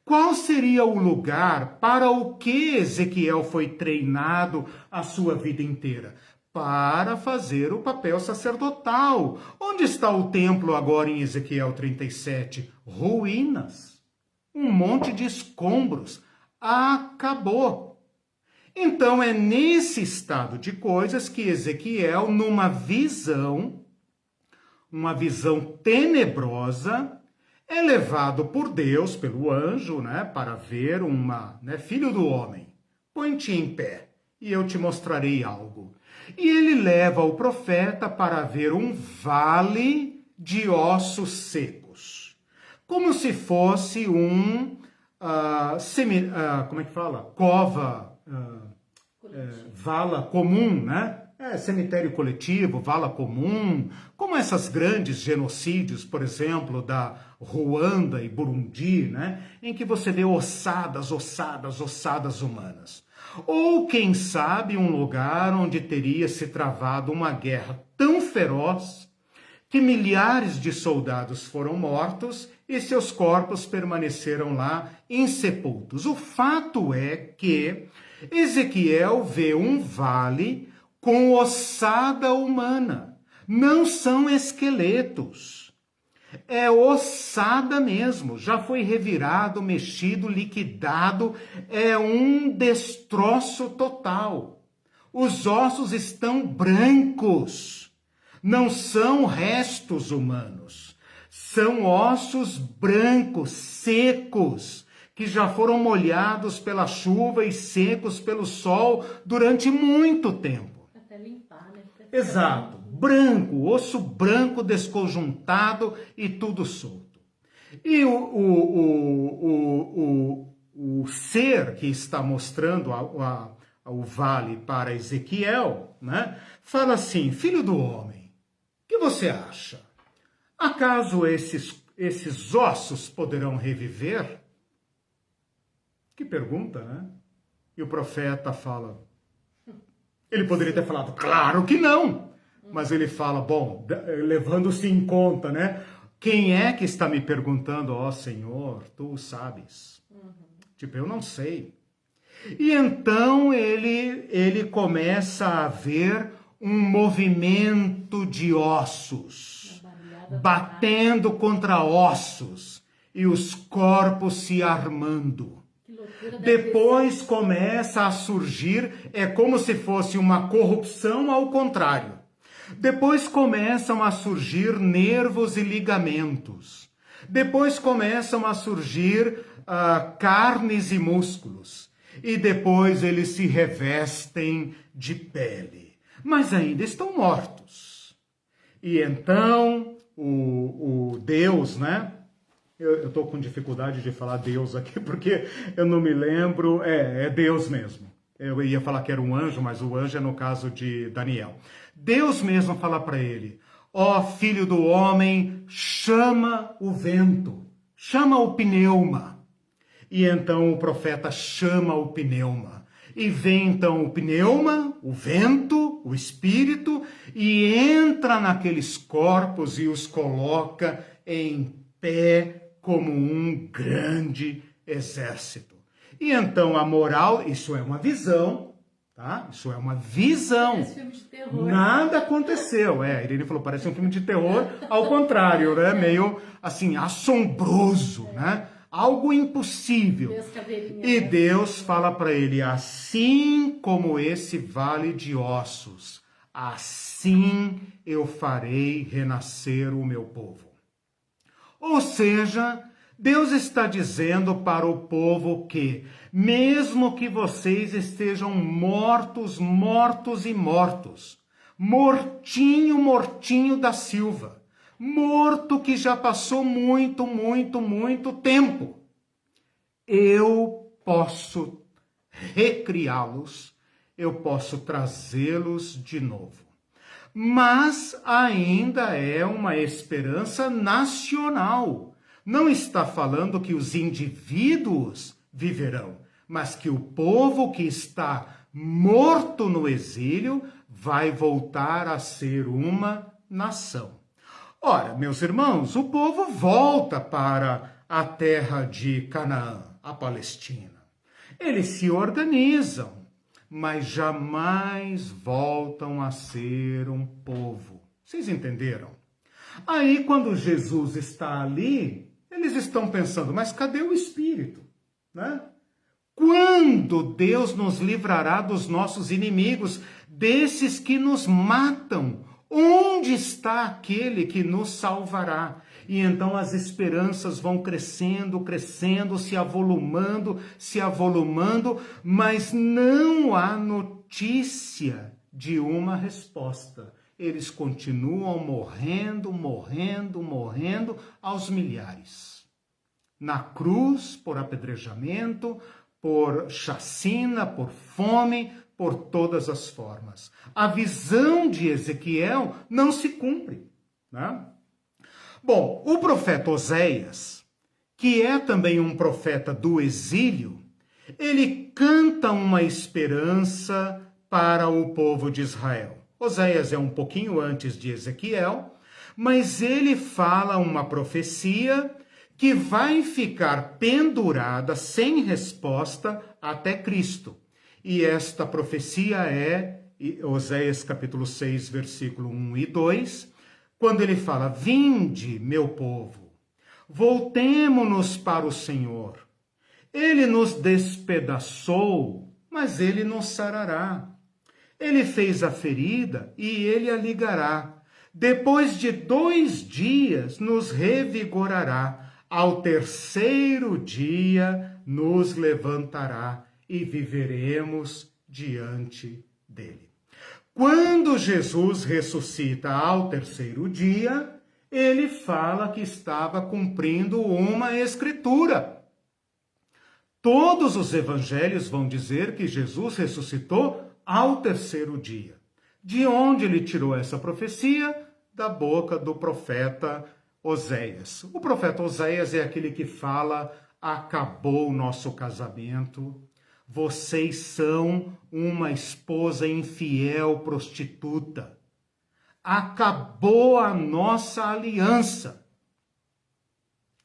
Qual seria o lugar para o que Ezequiel foi treinado a sua vida inteira? Para fazer o papel sacerdotal. Onde está o templo agora em Ezequiel 37? Ruínas. Um monte de escombros. Acabou. Então é nesse estado de coisas que Ezequiel, numa visão, uma visão tenebrosa, é levado por Deus, pelo anjo, né, para ver filho do homem, põe-te em pé e eu te mostrarei algo. E ele leva o profeta para ver um vale de ossos secos, como se fosse cova, vala comum, né? Cemitério coletivo, vala comum, como essas grandes genocídios, por exemplo, da Ruanda e Burundi, né? Em que você vê ossadas humanas. Ou, quem sabe, um lugar onde teria se travado uma guerra tão feroz que milhares de soldados foram mortos e seus corpos permaneceram lá insepultos. O fato é que Ezequiel vê um vale com ossada humana. Não são esqueletos. É ossada mesmo. Já foi revirado, mexido, liquidado. É um destroço total. Os ossos estão brancos. Não são restos humanos. São ossos brancos, secos, que já foram molhados pela chuva e secos pelo sol durante muito tempo. Até limpar, né? Exato, branco, osso branco desconjuntado e tudo solto. E o ser que está mostrando o vale para Ezequiel, né, fala assim: filho do homem, o que você acha? Acaso esses ossos poderão reviver? Que pergunta, né? E o profeta fala, ele poderia ter falado, claro que não. Mas ele fala, bom, levando-se em conta, né? Quem é que está me perguntando, ó Senhor, tu sabes. Tipo, eu não sei. E então ele começa a ver um movimento de ossos, batendo contra ossos, e os corpos se armando. Depois começa a surgir, é como se fosse uma corrupção ao contrário. Depois começam a surgir nervos e ligamentos. Depois começam a surgir carnes e músculos. E depois eles se revestem de pele. Mas ainda estão mortos. E então o Deus, né? Eu estou com dificuldade de falar Deus aqui, porque eu não me lembro. É Deus mesmo. Eu ia falar que era um anjo, mas o anjo é no caso de Daniel. Deus mesmo fala para ele: ó filho do homem, chama o vento, chama o pneuma. E então o profeta chama o pneuma. E vem então o pneuma, o vento, o espírito, e entra naqueles corpos e os coloca em pé como um grande exército. E então a moral, isso é uma visão, tá? Isso é uma visão. Parece filme de terror. Nada aconteceu. A Irene falou, parece um filme de terror, ao contrário, né? Meio, assim, assombroso, né? Algo impossível. E Deus fala para ele, assim como esse vale de ossos, assim eu farei renascer o meu povo. Ou seja, Deus está dizendo para o povo que, mesmo que vocês estejam mortos, mortos e mortos, mortinho, mortinho da Silva, morto que já passou muito, muito, muito tempo, eu posso recriá-los, eu posso trazê-los de novo. Mas ainda é uma esperança nacional. Não está falando que os indivíduos viverão, mas que o povo que está morto no exílio vai voltar a ser uma nação. Ora, meus irmãos, o povo volta para a terra de Canaã, a Palestina. Eles se organizam, mas jamais voltam a ser um povo. Vocês entenderam? Aí, quando Jesus está ali, eles estão pensando, mas cadê o Espírito? Né? Quando Deus nos livrará dos nossos inimigos, desses que nos matam? Onde está aquele que nos salvará? E então as esperanças vão crescendo, crescendo, se avolumando, mas não há notícia de uma resposta. Eles continuam morrendo, morrendo, morrendo aos milhares. Na cruz, por apedrejamento, por chacina, por fome, por todas as formas. A visão de Ezequiel não se cumpre, né? Bom, o profeta Oséias, que é também um profeta do exílio, ele canta uma esperança para o povo de Israel. Oséias é um pouquinho antes de Ezequiel, mas ele fala uma profecia que vai ficar pendurada sem resposta até Cristo. E esta profecia é Oséias capítulo 6, versículo 1 e 2, quando ele fala, vinde, meu povo, voltemo-nos para o Senhor. Ele nos despedaçou, mas ele nos sarará. Ele fez a ferida e ele a ligará. Depois de 2 dias nos revigorará. Ao 3º dia nos levantará e viveremos diante dele. Quando Jesus ressuscita ao 3º dia, ele fala que estava cumprindo uma escritura. Todos os evangelhos vão dizer que Jesus ressuscitou ao 3º dia. De onde ele tirou essa profecia? Da boca do profeta Oséias. O profeta Oséias é aquele que fala, acabou o nosso casamento, vocês são uma esposa infiel prostituta. Acabou a nossa aliança.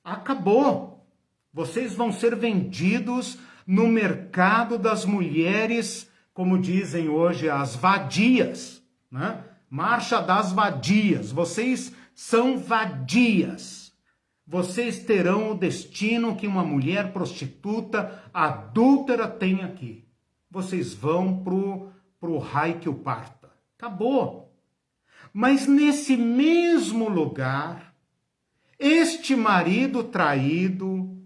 Acabou. Vocês vão ser vendidos no mercado das mulheres, como dizem hoje, as vadias, né? Marcha das vadias. Vocês são vadias. Vocês terão o destino que uma mulher prostituta, adúltera tem aqui. Vocês vão pro raio que o parta. Acabou. Mas nesse mesmo lugar, este marido traído,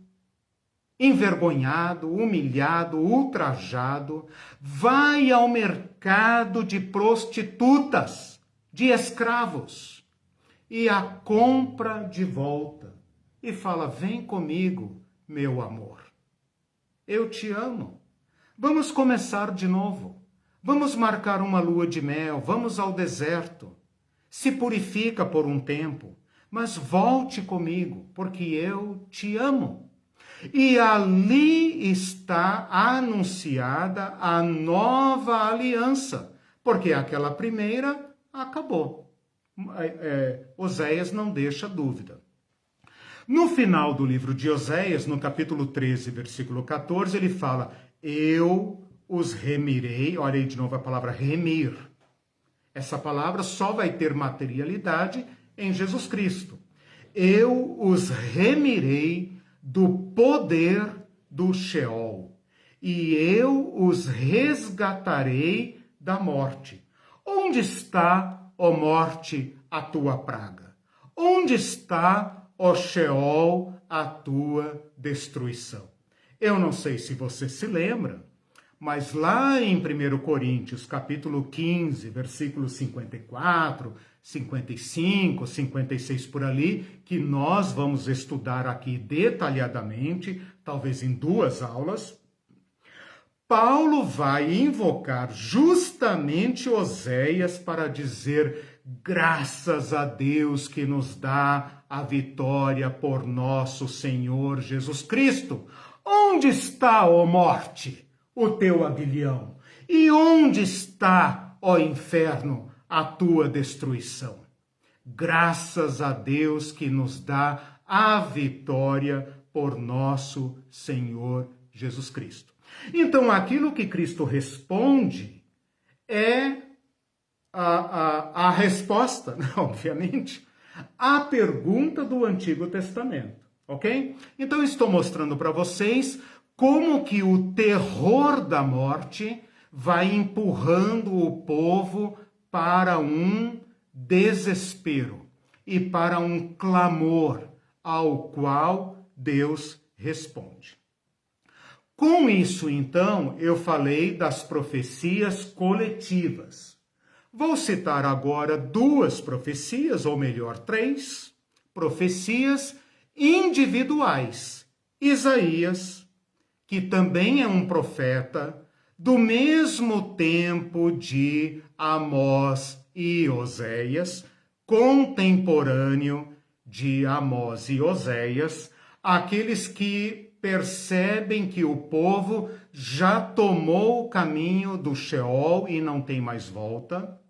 envergonhado, humilhado, ultrajado, vai ao mercado de prostitutas, de escravos, e a compra de volta. E fala, vem comigo, meu amor. Eu te amo. Vamos começar de novo. Vamos marcar uma lua de mel, vamos ao deserto. Se purifica por um tempo, mas volte comigo, porque eu te amo. E ali está anunciada a nova aliança, porque aquela primeira acabou. Oséias não deixa dúvida. No final do livro de Oséias, no capítulo 13, versículo 14, ele fala, eu, os remirei. Olha aí de novo a palavra remir. Essa palavra só vai ter materialidade em Jesus Cristo. Eu os remirei do poder do Sheol, e eu os resgatarei da morte. Onde está, ó morte, a tua praga? Onde está, ó Sheol, a tua destruição? Eu não sei se você se lembra, mas lá em 1 Coríntios, capítulo 15, versículos 54, 55, 56 por ali, que nós vamos estudar aqui detalhadamente, talvez em 2 aulas, Paulo vai invocar justamente Oséias para dizer: graças a Deus que nos dá a vitória por nosso Senhor Jesus Cristo. Onde está, ó morte, o teu aguilhão? E onde está, ó inferno, a tua destruição? Graças a Deus que nos dá a vitória por nosso Senhor Jesus Cristo. Então, aquilo que Cristo responde é a resposta, obviamente, à pergunta do Antigo Testamento, ok? Então, estou mostrando para vocês como que o terror da morte vai empurrando o povo para um desespero e para um clamor ao qual Deus responde. Com isso, então, eu falei das profecias coletivas. Vou citar agora 2 profecias, ou melhor, 3 profecias individuais. Isaías, que também é um profeta, do mesmo tempo de Amós e Oséias, contemporâneo de Amós e Oséias, aqueles que percebem que o povo já tomou o caminho do Sheol e não tem mais volta,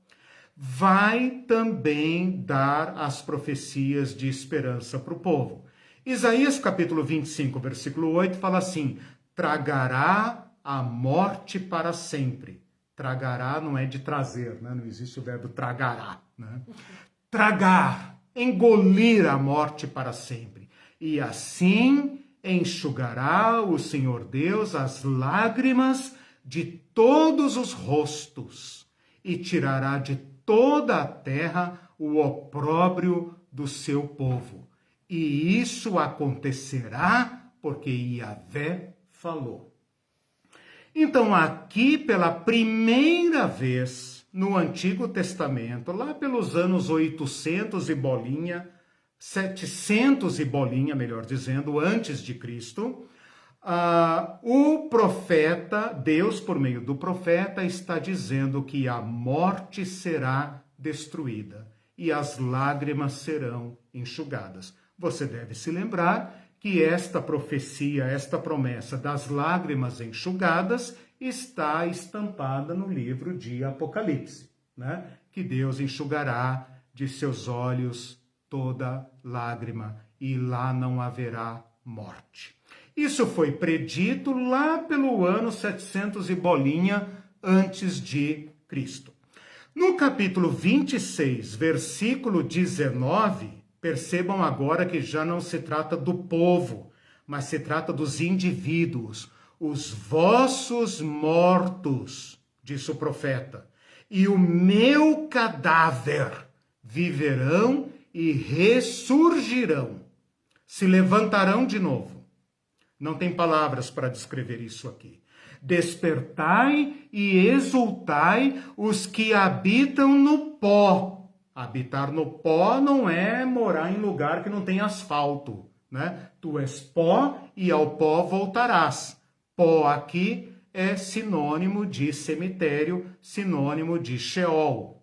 vai também dar as profecias de esperança para o povo. Isaías capítulo 25, versículo 8, fala assim: tragará a morte para sempre. Tragará não é de trazer, né? Não existe o verbo tragará, né? Tragar, engolir a morte para sempre. E assim enxugará o Senhor Deus as lágrimas de todos os rostos e tirará de toda a terra o opróbrio do seu povo. E isso acontecerá porque Yahvé falou. Então, aqui pela primeira vez no Antigo Testamento, lá pelos anos 800 e bolinha, 700 e bolinha, melhor dizendo, antes de Cristo, o profeta, Deus por meio do profeta, está dizendo que a morte será destruída e as lágrimas serão enxugadas. Você deve se lembrar que esta profecia, esta promessa das lágrimas enxugadas está estampada no livro de Apocalipse, né? Que Deus enxugará de seus olhos toda lágrima, e lá não haverá morte. Isso foi predito lá pelo ano 700 e bolinha antes de Cristo. No capítulo 26, versículo 19, percebam agora que já não se trata do povo, mas se trata dos indivíduos. Os vossos mortos, disse o profeta, e o meu cadáver viverão e ressurgirão, se levantarão de novo. Não tem palavras para descrever isso aqui. Despertai e exultai os que habitam no pó. Habitar no pó não é morar em lugar que não tem asfalto, né? Tu és pó e ao pó voltarás. Pó aqui é sinônimo de cemitério, sinônimo de Sheol.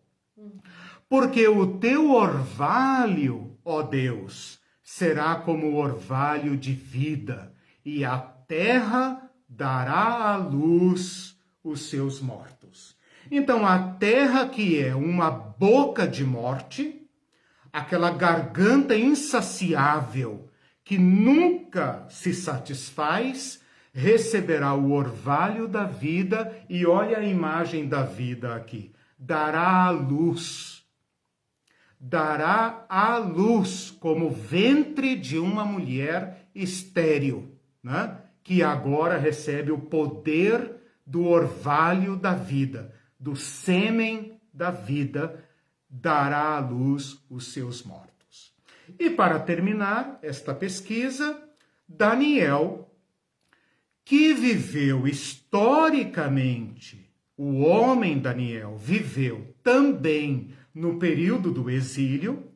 Porque o teu orvalho, ó Deus, será como o orvalho de vida, e a terra dará à luz os seus mortos. Então, a terra, que é uma boca de morte, aquela garganta insaciável que nunca se satisfaz, receberá o orvalho da vida, e olha a imagem da vida aqui, dará à luz. Dará à luz como ventre de uma mulher estéril, né? Que agora recebe o poder do orvalho da vida, do sêmen da vida, dará à luz os seus mortos. E para terminar esta pesquisa, Daniel, que viveu historicamente, o homem Daniel viveu também no período do exílio,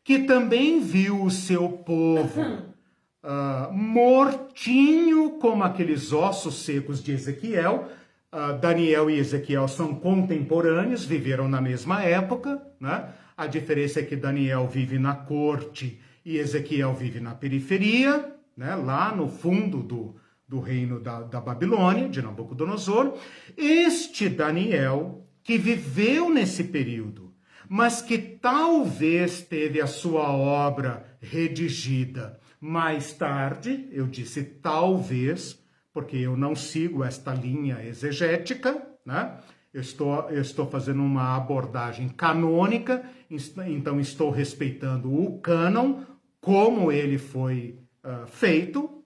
que também viu o seu povo mortinho como aqueles ossos secos de Ezequiel. Daniel e Ezequiel são contemporâneos, viveram na mesma época, né? A diferença é que Daniel vive na corte e Ezequiel vive na periferia, né? Lá no fundo do reino da Babilônia, de Nabucodonosor. Este Daniel, que viveu nesse período, mas que talvez teve a sua obra redigida mais tarde, eu disse talvez, porque eu não sigo esta linha exegética, né? Eu estou fazendo uma abordagem canônica, então estou respeitando o cânon, como ele foi feito.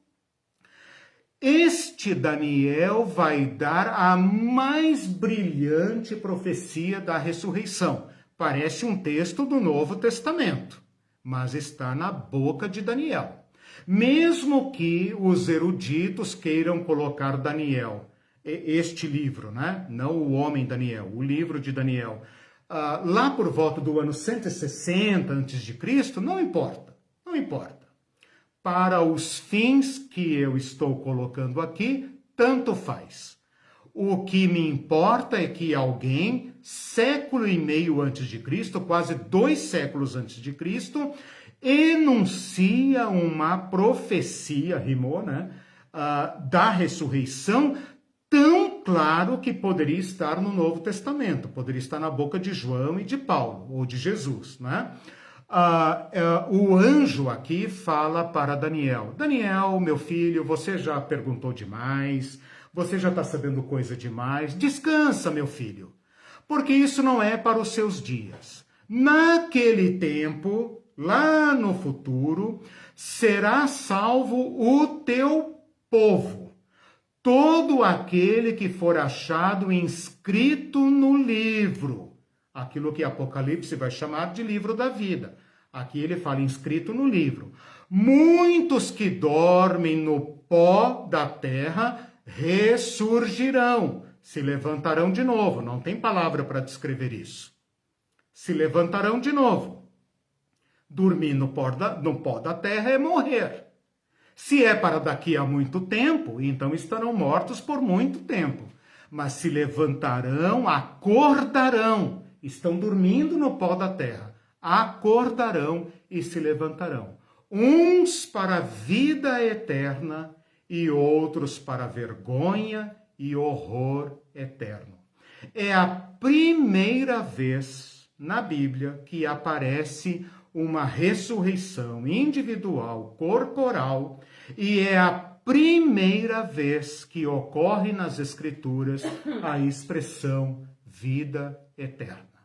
Este Daniel vai dar a mais brilhante profecia da ressurreição. Parece um texto do Novo Testamento, mas está na boca de Daniel. Mesmo que os eruditos queiram colocar Daniel, este livro, né? Não o homem Daniel, o livro de Daniel, lá por volta do ano 160 a.C., não importa, não importa. Para os fins que eu estou colocando aqui, tanto faz. O que me importa é que alguém, século e meio antes de Cristo, quase 2 séculos antes de Cristo, enuncia uma profecia, rimou, né, da ressurreição, tão claro que poderia estar no Novo Testamento, poderia estar na boca de João e de Paulo, ou de Jesus, né? O anjo aqui fala para Daniel: Daniel, meu filho, você já perguntou demais, você já está sabendo coisa demais, descansa, meu filho, porque isso não é para os seus dias. Naquele tempo, lá no futuro, será salvo o teu povo, todo aquele que for achado inscrito no livro. Aquilo que Apocalipse vai chamar de livro da vida. Aqui ele fala inscrito no livro. Muitos que dormem no pó da terra ressurgirão, se levantarão de novo. Não tem palavra para descrever isso. Se levantarão de novo. Dormir no pó da terra é morrer. Se é para daqui a muito tempo, então estarão mortos por muito tempo. Mas se levantarão, acordarão. Estão dormindo no pó da terra. Acordarão e se levantarão. Uns para a vida eterna e outros para a vergonha e horror eterno. É a primeira vez na Bíblia que aparece uma ressurreição individual, corporal, e é a primeira vez que ocorre nas Escrituras a expressão vida eterna.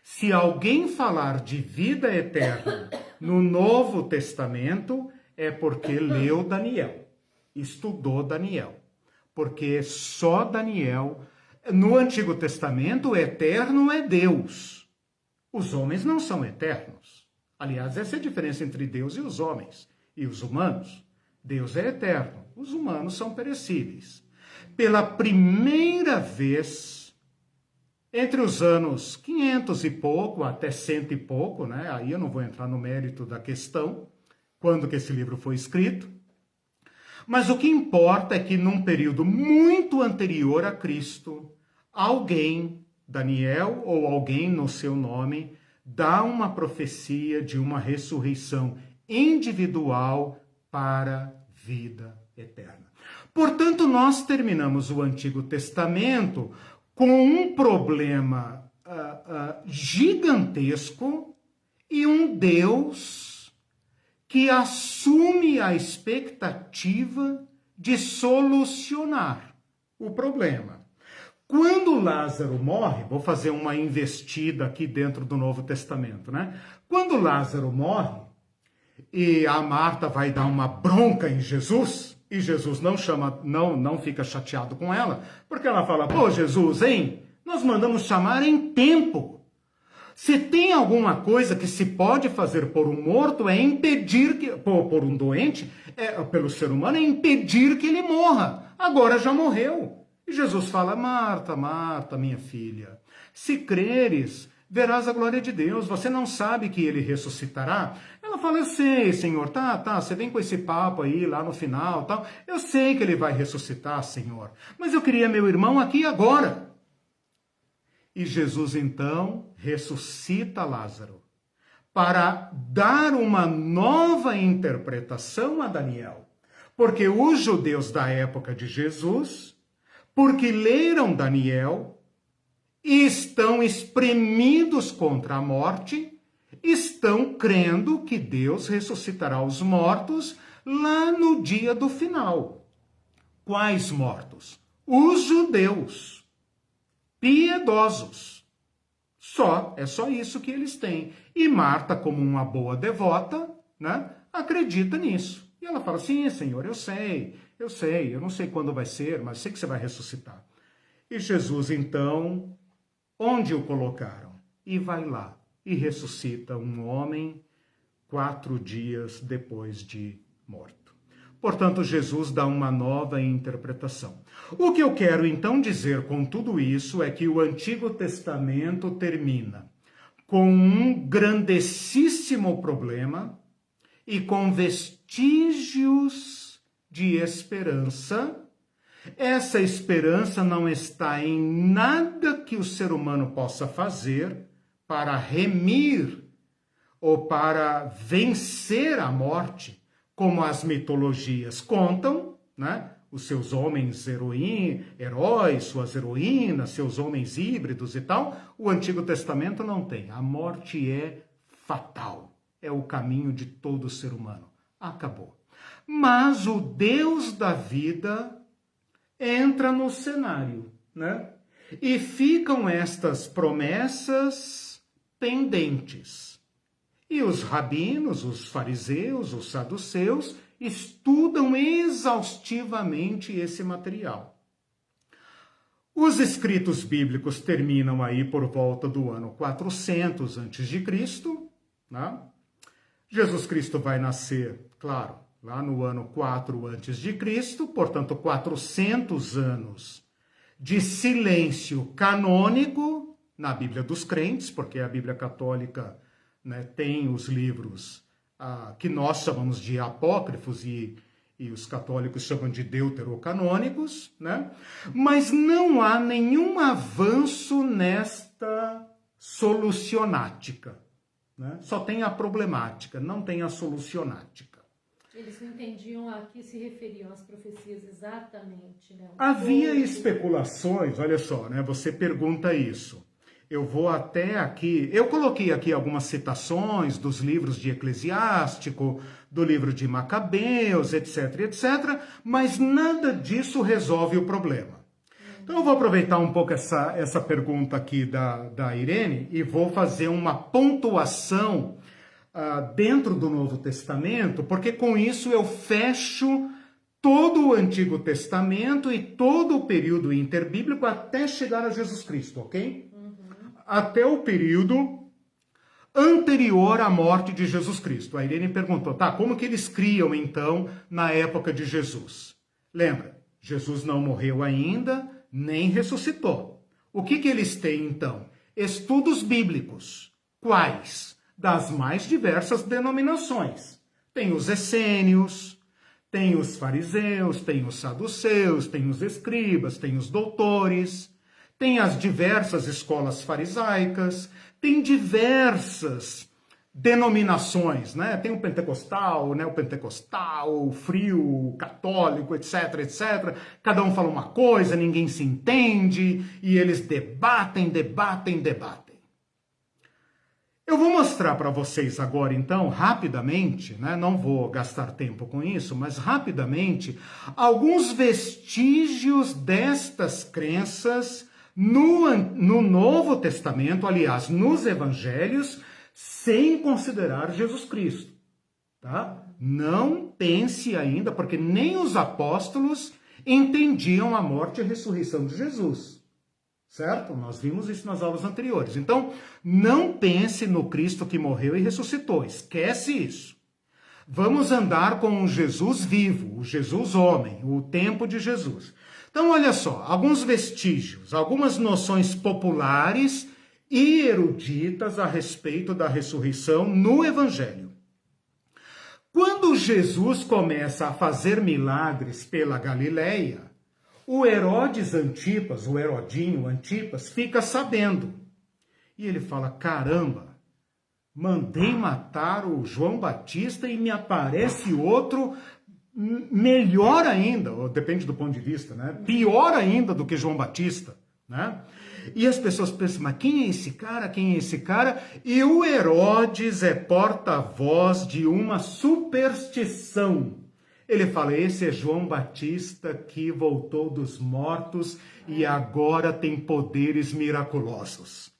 Se alguém falar de vida eterna no Novo Testamento, é porque leu Daniel, estudou Daniel. Porque só Daniel, no Antigo Testamento, o eterno é Deus. Os homens não são eternos. Aliás, essa é a diferença entre Deus e os homens, e os humanos. Deus é eterno, os humanos são perecíveis. Pela primeira vez, entre os anos 500 e pouco até 100 e pouco, né? Aí eu não vou entrar no mérito da questão, quando que esse livro foi escrito. Mas o que importa é que num período muito anterior a Cristo, alguém, Daniel ou alguém no seu nome, dá uma profecia de uma ressurreição individual para a vida eterna. Portanto, nós terminamos o Antigo Testamento com um problema gigantesco e um Deus que assume a expectativa de solucionar o problema. Quando Lázaro morre, vou fazer uma investida aqui dentro do Novo Testamento, né? Quando Lázaro morre, e a Marta vai dar uma bronca em Jesus, e Jesus não fica chateado com ela, porque ela fala, pô, Jesus, hein? Nós mandamos chamar em tempo. Se tem alguma coisa que se pode fazer por um morto, é impedir que, por um doente, pelo ser humano, é impedir que ele morra. Agora já morreu. E Jesus fala, Marta, Marta, minha filha, se creres, verás a glória de Deus. Você não sabe que ele ressuscitará? Ela fala, eu sei, Senhor, tá, você vem com esse papo aí lá no final, tal. Eu sei que ele vai ressuscitar, Senhor, mas eu queria meu irmão aqui agora. E Jesus, então, ressuscita Lázaro para dar uma nova interpretação a Daniel. Porque os judeus da época de Jesus, porque leram Daniel e estão espremidos contra a morte, estão crendo que Deus ressuscitará os mortos lá no dia do final. Quais mortos? Os judeus. Piedosos. É só isso que eles têm. E Marta, como uma boa devota, né, acredita nisso. E ela fala, sim, Senhor, eu sei, eu não sei quando vai ser, mas sei que você vai ressuscitar. E Jesus, então, onde o colocaram? E vai lá e ressuscita um homem 4 dias depois de morto. Portanto, Jesus dá uma nova interpretação. O que eu quero então dizer com tudo isso é que o Antigo Testamento termina com um grandessíssimo problema e com vestígios de esperança. Essa esperança não está em nada que o ser humano possa fazer para remir ou para vencer a morte, como as mitologias contam, né? Os seus homens heróis, suas heroínas, seus homens híbridos e tal. O Antigo Testamento não tem. A morte é fatal. É o caminho de todo ser humano. Acabou. Mas o Deus da vida entra no cenário, né? E ficam estas promessas pendentes. E os rabinos, os fariseus, os saduceus, estudam exaustivamente esse material. Os escritos bíblicos terminam aí por volta do ano 400 a.C., né? Jesus Cristo vai nascer, claro, lá no ano 4 a.C., portanto 400 anos de silêncio canônico na Bíblia dos crentes, porque a Bíblia católica, né, tem os livros que nós chamamos de apócrifos e os católicos chamam de deuterocanônicos, né? Mas não há nenhum avanço nesta solucionática, né? Só tem a problemática, não tem a solucionática. Eles não entendiam a que se referiam as profecias exatamente, né? Havia especulações, olha só, né? Você pergunta isso. Eu vou até aqui, eu coloquei aqui algumas citações dos livros de Eclesiástico, do livro de Macabeus, etc, etc, mas nada disso resolve o problema. Então eu vou aproveitar um pouco essa pergunta aqui da Irene e vou fazer uma pontuação dentro do Novo Testamento, porque com isso eu fecho todo o Antigo Testamento e todo o período interbíblico até chegar a Jesus Cristo, ok? Até o período anterior à morte de Jesus Cristo. A Irene perguntou, como que eles criam então na época de Jesus? Lembra, Jesus não morreu ainda, nem ressuscitou. O que eles têm então? Estudos bíblicos. Quais? Das mais diversas denominações. Tem os essênios, tem os fariseus, tem os saduceus, tem os escribas, tem os doutores, tem as diversas escolas farisaicas, tem diversas denominações, né? Tem o pentecostal, né? O frio, o católico, etc, etc. Cada um fala uma coisa, ninguém se entende, e eles debatem. Eu Eu vou mostrar para vocês agora, então, rapidamente, né? Não vou gastar tempo com isso, mas rapidamente, alguns vestígios destas crenças no Novo Testamento, aliás, nos Evangelhos, sem considerar Jesus Cristo, tá? Não pense ainda, porque nem os apóstolos entendiam a morte e a ressurreição de Jesus. Certo? Nós vimos isso nas aulas anteriores. Então, não pense no Cristo que morreu e ressuscitou. Esquece isso. Vamos andar com o Jesus vivo, o Jesus homem, o tempo de Jesus. Então, olha só, alguns vestígios, algumas noções populares e eruditas a respeito da ressurreição no Evangelho. Quando Jesus começa a fazer milagres pela Galileia, o Herodes Antipas, o Herodinho Antipas, fica sabendo. E ele fala, caramba, mandei matar o João Batista e me aparece outro melhor ainda, ou depende do ponto de vista, né? Pior ainda do que João Batista, né? E as pessoas pensam, mas quem é esse cara? Quem é esse cara? E o Herodes é porta-voz de uma superstição. Ele fala, esse é João Batista que voltou dos mortos e agora tem poderes miraculosos.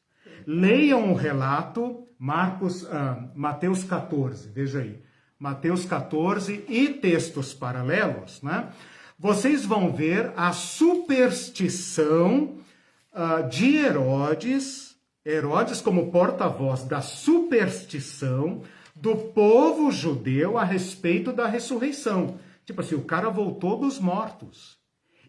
Leiam o relato, Mateus 14, veja aí. Mateus 14 e textos paralelos, né? Vocês vão ver a superstição de Herodes como porta-voz da superstição do povo judeu a respeito da ressurreição. Tipo assim, o cara voltou dos mortos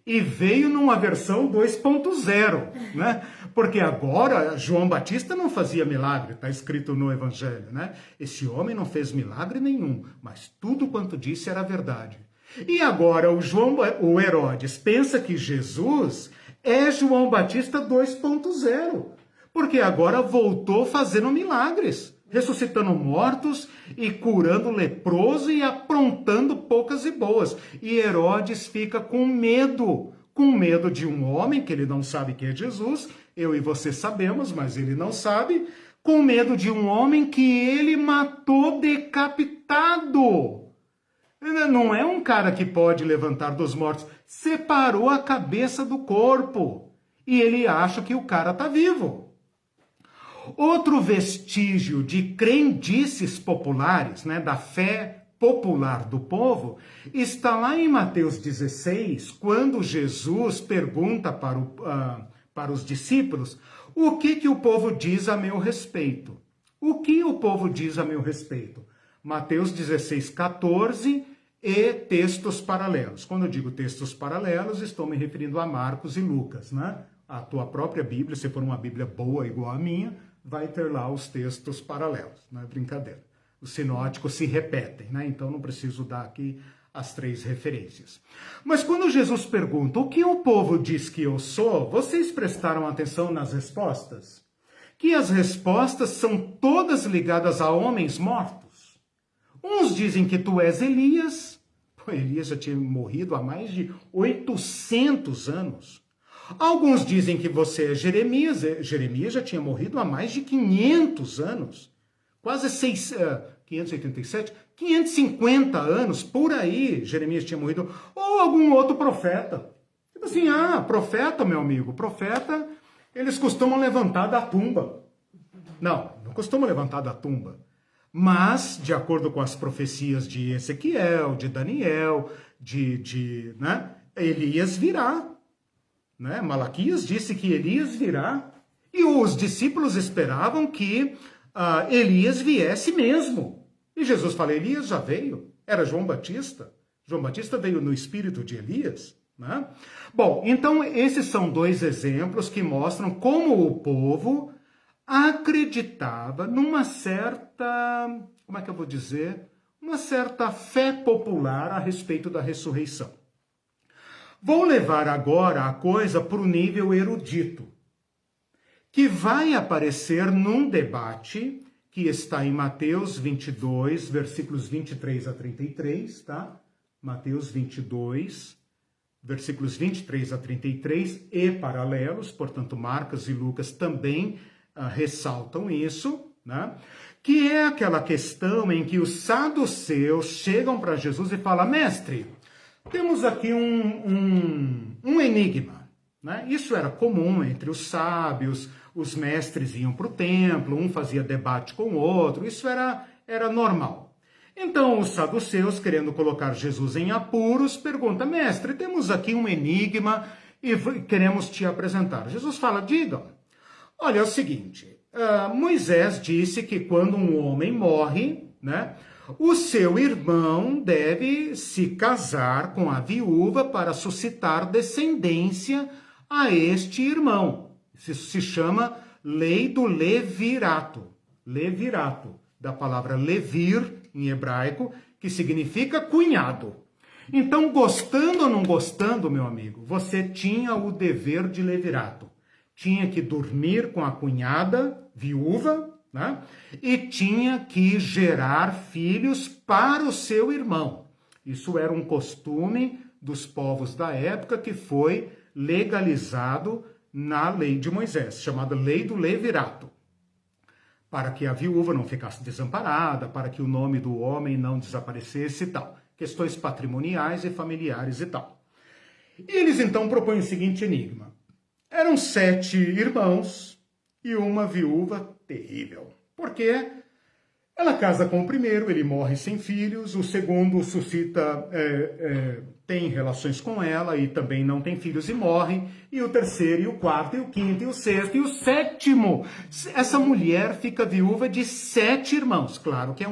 e veio numa versão 2.0, né? Porque agora João Batista não fazia milagre, está escrito no Evangelho, né? Esse homem não fez milagre nenhum, mas tudo quanto disse era verdade. E agora o Herodes pensa que Jesus é João Batista 2.0, porque agora voltou fazendo milagres, ressuscitando mortos e curando leproso e aprontando poucas e boas. E Herodes fica com medo de um homem que ele não sabe que é Jesus, eu e você sabemos, mas ele não sabe, com medo de um homem que ele matou decapitado. Não é um cara que pode levantar dos mortos, separou a cabeça do corpo e ele acha que o cara está vivo. Outro vestígio de crendices populares, né, da fé popular do povo, está lá em Mateus 16, quando Jesus pergunta para os discípulos o que o povo diz a meu respeito. O que o povo diz a meu respeito? Mateus 16, 14 e textos paralelos. Quando eu digo textos paralelos, estou me referindo a Marcos e Lucas, né? A tua própria Bíblia, se for uma Bíblia boa igual a minha, vai ter lá os textos paralelos, não é brincadeira. Os sinóticos se repetem, né? Então não preciso dar aqui as 3 referências. Mas quando Jesus pergunta o que o povo diz que eu sou, vocês prestaram atenção nas respostas? Que as respostas são todas ligadas a homens mortos. Uns dizem que tu és Elias. Pô, Elias já tinha morrido há mais de 800 anos. Alguns dizem que você é Jeremias. Jeremias já tinha morrido há mais de 500 anos. Quase 587, 550 anos, por aí, Jeremias tinha morrido. Ou algum outro profeta. Tipo assim, profeta, meu amigo, profeta, eles costumam levantar da tumba. Não costumam levantar da tumba. Mas, de acordo com as profecias de Ezequiel, de Daniel, né, Elias virá. Né? Malaquias disse que Elias virá e os discípulos esperavam que Elias viesse mesmo. E Jesus fala, Elias já veio, era João Batista. João Batista veio no espírito de Elias. Né? Bom, então esses são 2 exemplos que mostram como o povo acreditava numa certa, como é que eu vou dizer, uma certa fé popular a respeito da ressurreição. Vou levar agora a coisa para o nível erudito, que vai aparecer num debate que está em Mateus 22, versículos 23 a 33, tá? Mateus 22, versículos 23 a 33 e paralelos, portanto, Marcos e Lucas também ressaltam isso, né? Que é aquela questão em que os saduceus chegam para Jesus e falam: mestre, temos aqui um enigma, né? Isso era comum entre os sábios, os mestres iam para o templo, um fazia debate com o outro, isso era normal. Então os saduceus, querendo colocar Jesus em apuros, perguntam: mestre, temos aqui um enigma e queremos te apresentar. Jesus fala: digam. Olha, é o seguinte, Moisés disse que quando um homem morre, né, o seu irmão deve se casar com a viúva para suscitar descendência a este irmão. Isso se chama lei do levirato. Levirato, da palavra levir, em hebraico, que significa cunhado. Então, gostando ou não gostando, meu amigo, você tinha o dever de levirato. Tinha que dormir com a cunhada, viúva, né? E tinha que gerar filhos para o seu irmão. Isso era um costume dos povos da época que foi legalizado na lei de Moisés, chamada lei do levirato, para que a viúva não ficasse desamparada, para que o nome do homem não desaparecesse e tal. Questões patrimoniais e familiares e tal. E eles então propõem o seguinte enigma. Eram 7 irmãos e uma viúva terrível. Porque ela casa com o primeiro, ele morre sem filhos, o segundo suscita, tem relações com ela e também não tem filhos e morre, e o terceiro, e o quarto, e o quinto, e o sexto, e o sétimo. Essa mulher fica viúva de 7 irmãos. Claro que é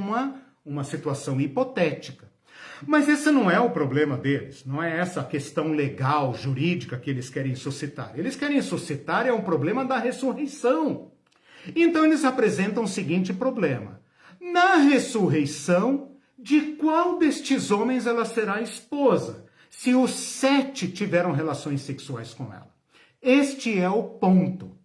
uma situação hipotética. Mas esse não é o problema deles, não é essa questão legal, jurídica que eles querem suscitar. Eles querem suscitar um problema da ressurreição. Então eles apresentam o seguinte problema. Na ressurreição, de qual destes homens ela será esposa, se os 7 tiveram relações sexuais com ela? Este é o ponto.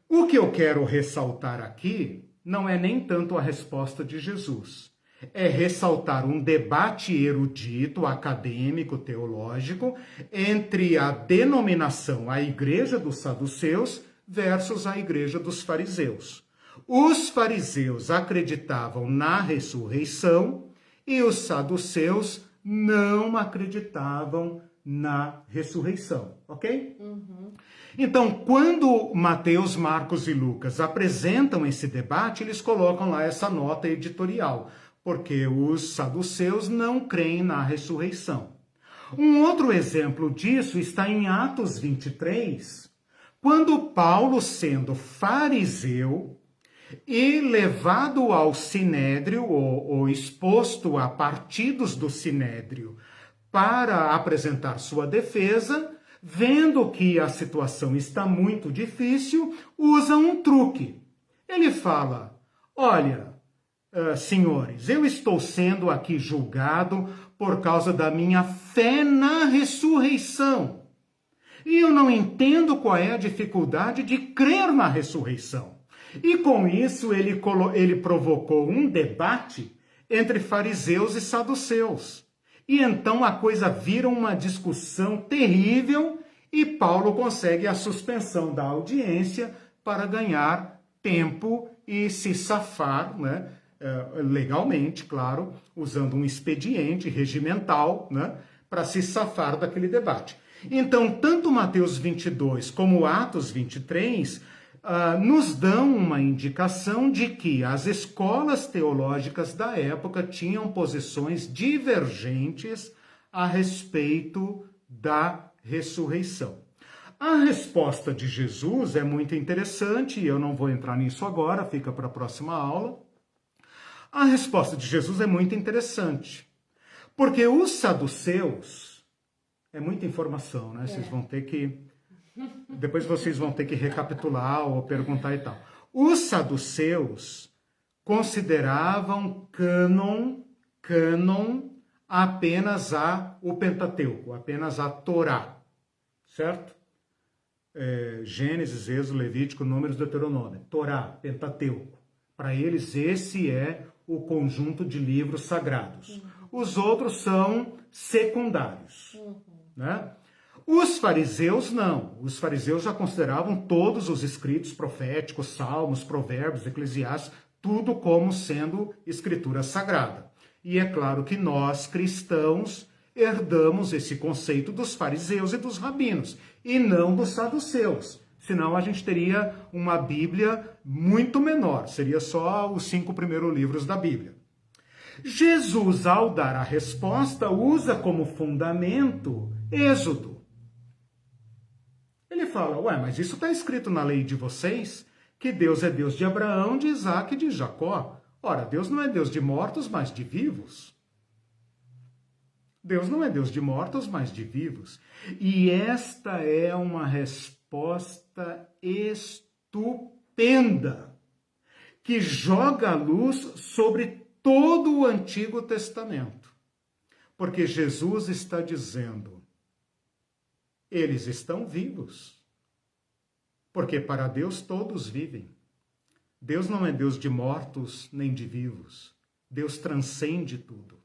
O que eu quero ressaltar aqui não é nem tanto a resposta de Jesus. É ressaltar um debate erudito, acadêmico, teológico, entre a denominação, a igreja dos saduceus, versus a igreja dos fariseus. Os fariseus acreditavam na ressurreição e os saduceus não acreditavam na ressurreição, ok? Então, quando Mateus, Marcos e Lucas apresentam esse debate, eles colocam lá essa nota editorial, porque os saduceus não creem na ressurreição. Um outro exemplo disso está em Atos 23, quando Paulo, sendo fariseu e levado ao sinédrio, ou exposto a partidos do sinédrio, para apresentar sua defesa, vendo que a situação está muito difícil, usa um truque. Ele fala: olha, senhores, eu estou sendo aqui julgado por causa da minha fé na ressurreição. E eu não entendo qual é a dificuldade de crer na ressurreição. E com isso ele provocou um debate entre fariseus e saduceus. E então a coisa vira uma discussão terrível e Paulo consegue a suspensão da audiência para ganhar tempo e se safar, né? Legalmente, claro, usando um expediente regimental, né, para se safar daquele debate. Então, tanto Mateus 22 como Atos 23 nos dão uma indicação de que as escolas teológicas da época tinham posições divergentes a respeito da ressurreição. A resposta de Jesus é muito interessante, e eu não vou entrar nisso agora, fica para a próxima aula. A resposta de Jesus é muito interessante, porque os saduceus, é muita informação, né? Vocês vão ter que, depois vocês vão ter que recapitular ou perguntar e tal. Os saduceus consideravam cânon apenas o Pentateuco, apenas a Torá, certo? Gênesis, Êxodo, Levítico, Números, Deuteronômio, Torá, Pentateuco. Para eles esse é o conjunto de livros sagrados. Os outros são secundários, né? Os fariseus não. Os fariseus já consideravam todos os escritos proféticos, salmos, provérbios, eclesiastes, tudo como sendo escritura sagrada. E é claro que nós, cristãos, herdamos esse conceito dos fariseus e dos rabinos, e não dos saduceus. Senão a gente teria uma Bíblia muito menor, seria só os 5 primeiros livros da Bíblia. Jesus, ao dar a resposta, usa como fundamento Êxodo. Ele fala, mas isso está escrito na lei de vocês, que Deus é Deus de Abraão, de Isaac e de Jacó. Ora, Deus não é Deus de mortos, mas de vivos. Deus não é Deus de mortos, mas de vivos. E esta é uma resposta estupenda, que joga a luz sobre todo o Antigo Testamento. Porque Jesus está dizendo, eles estão vivos. Porque para Deus todos vivem. Deus não é Deus de mortos nem de vivos. Deus transcende tudo.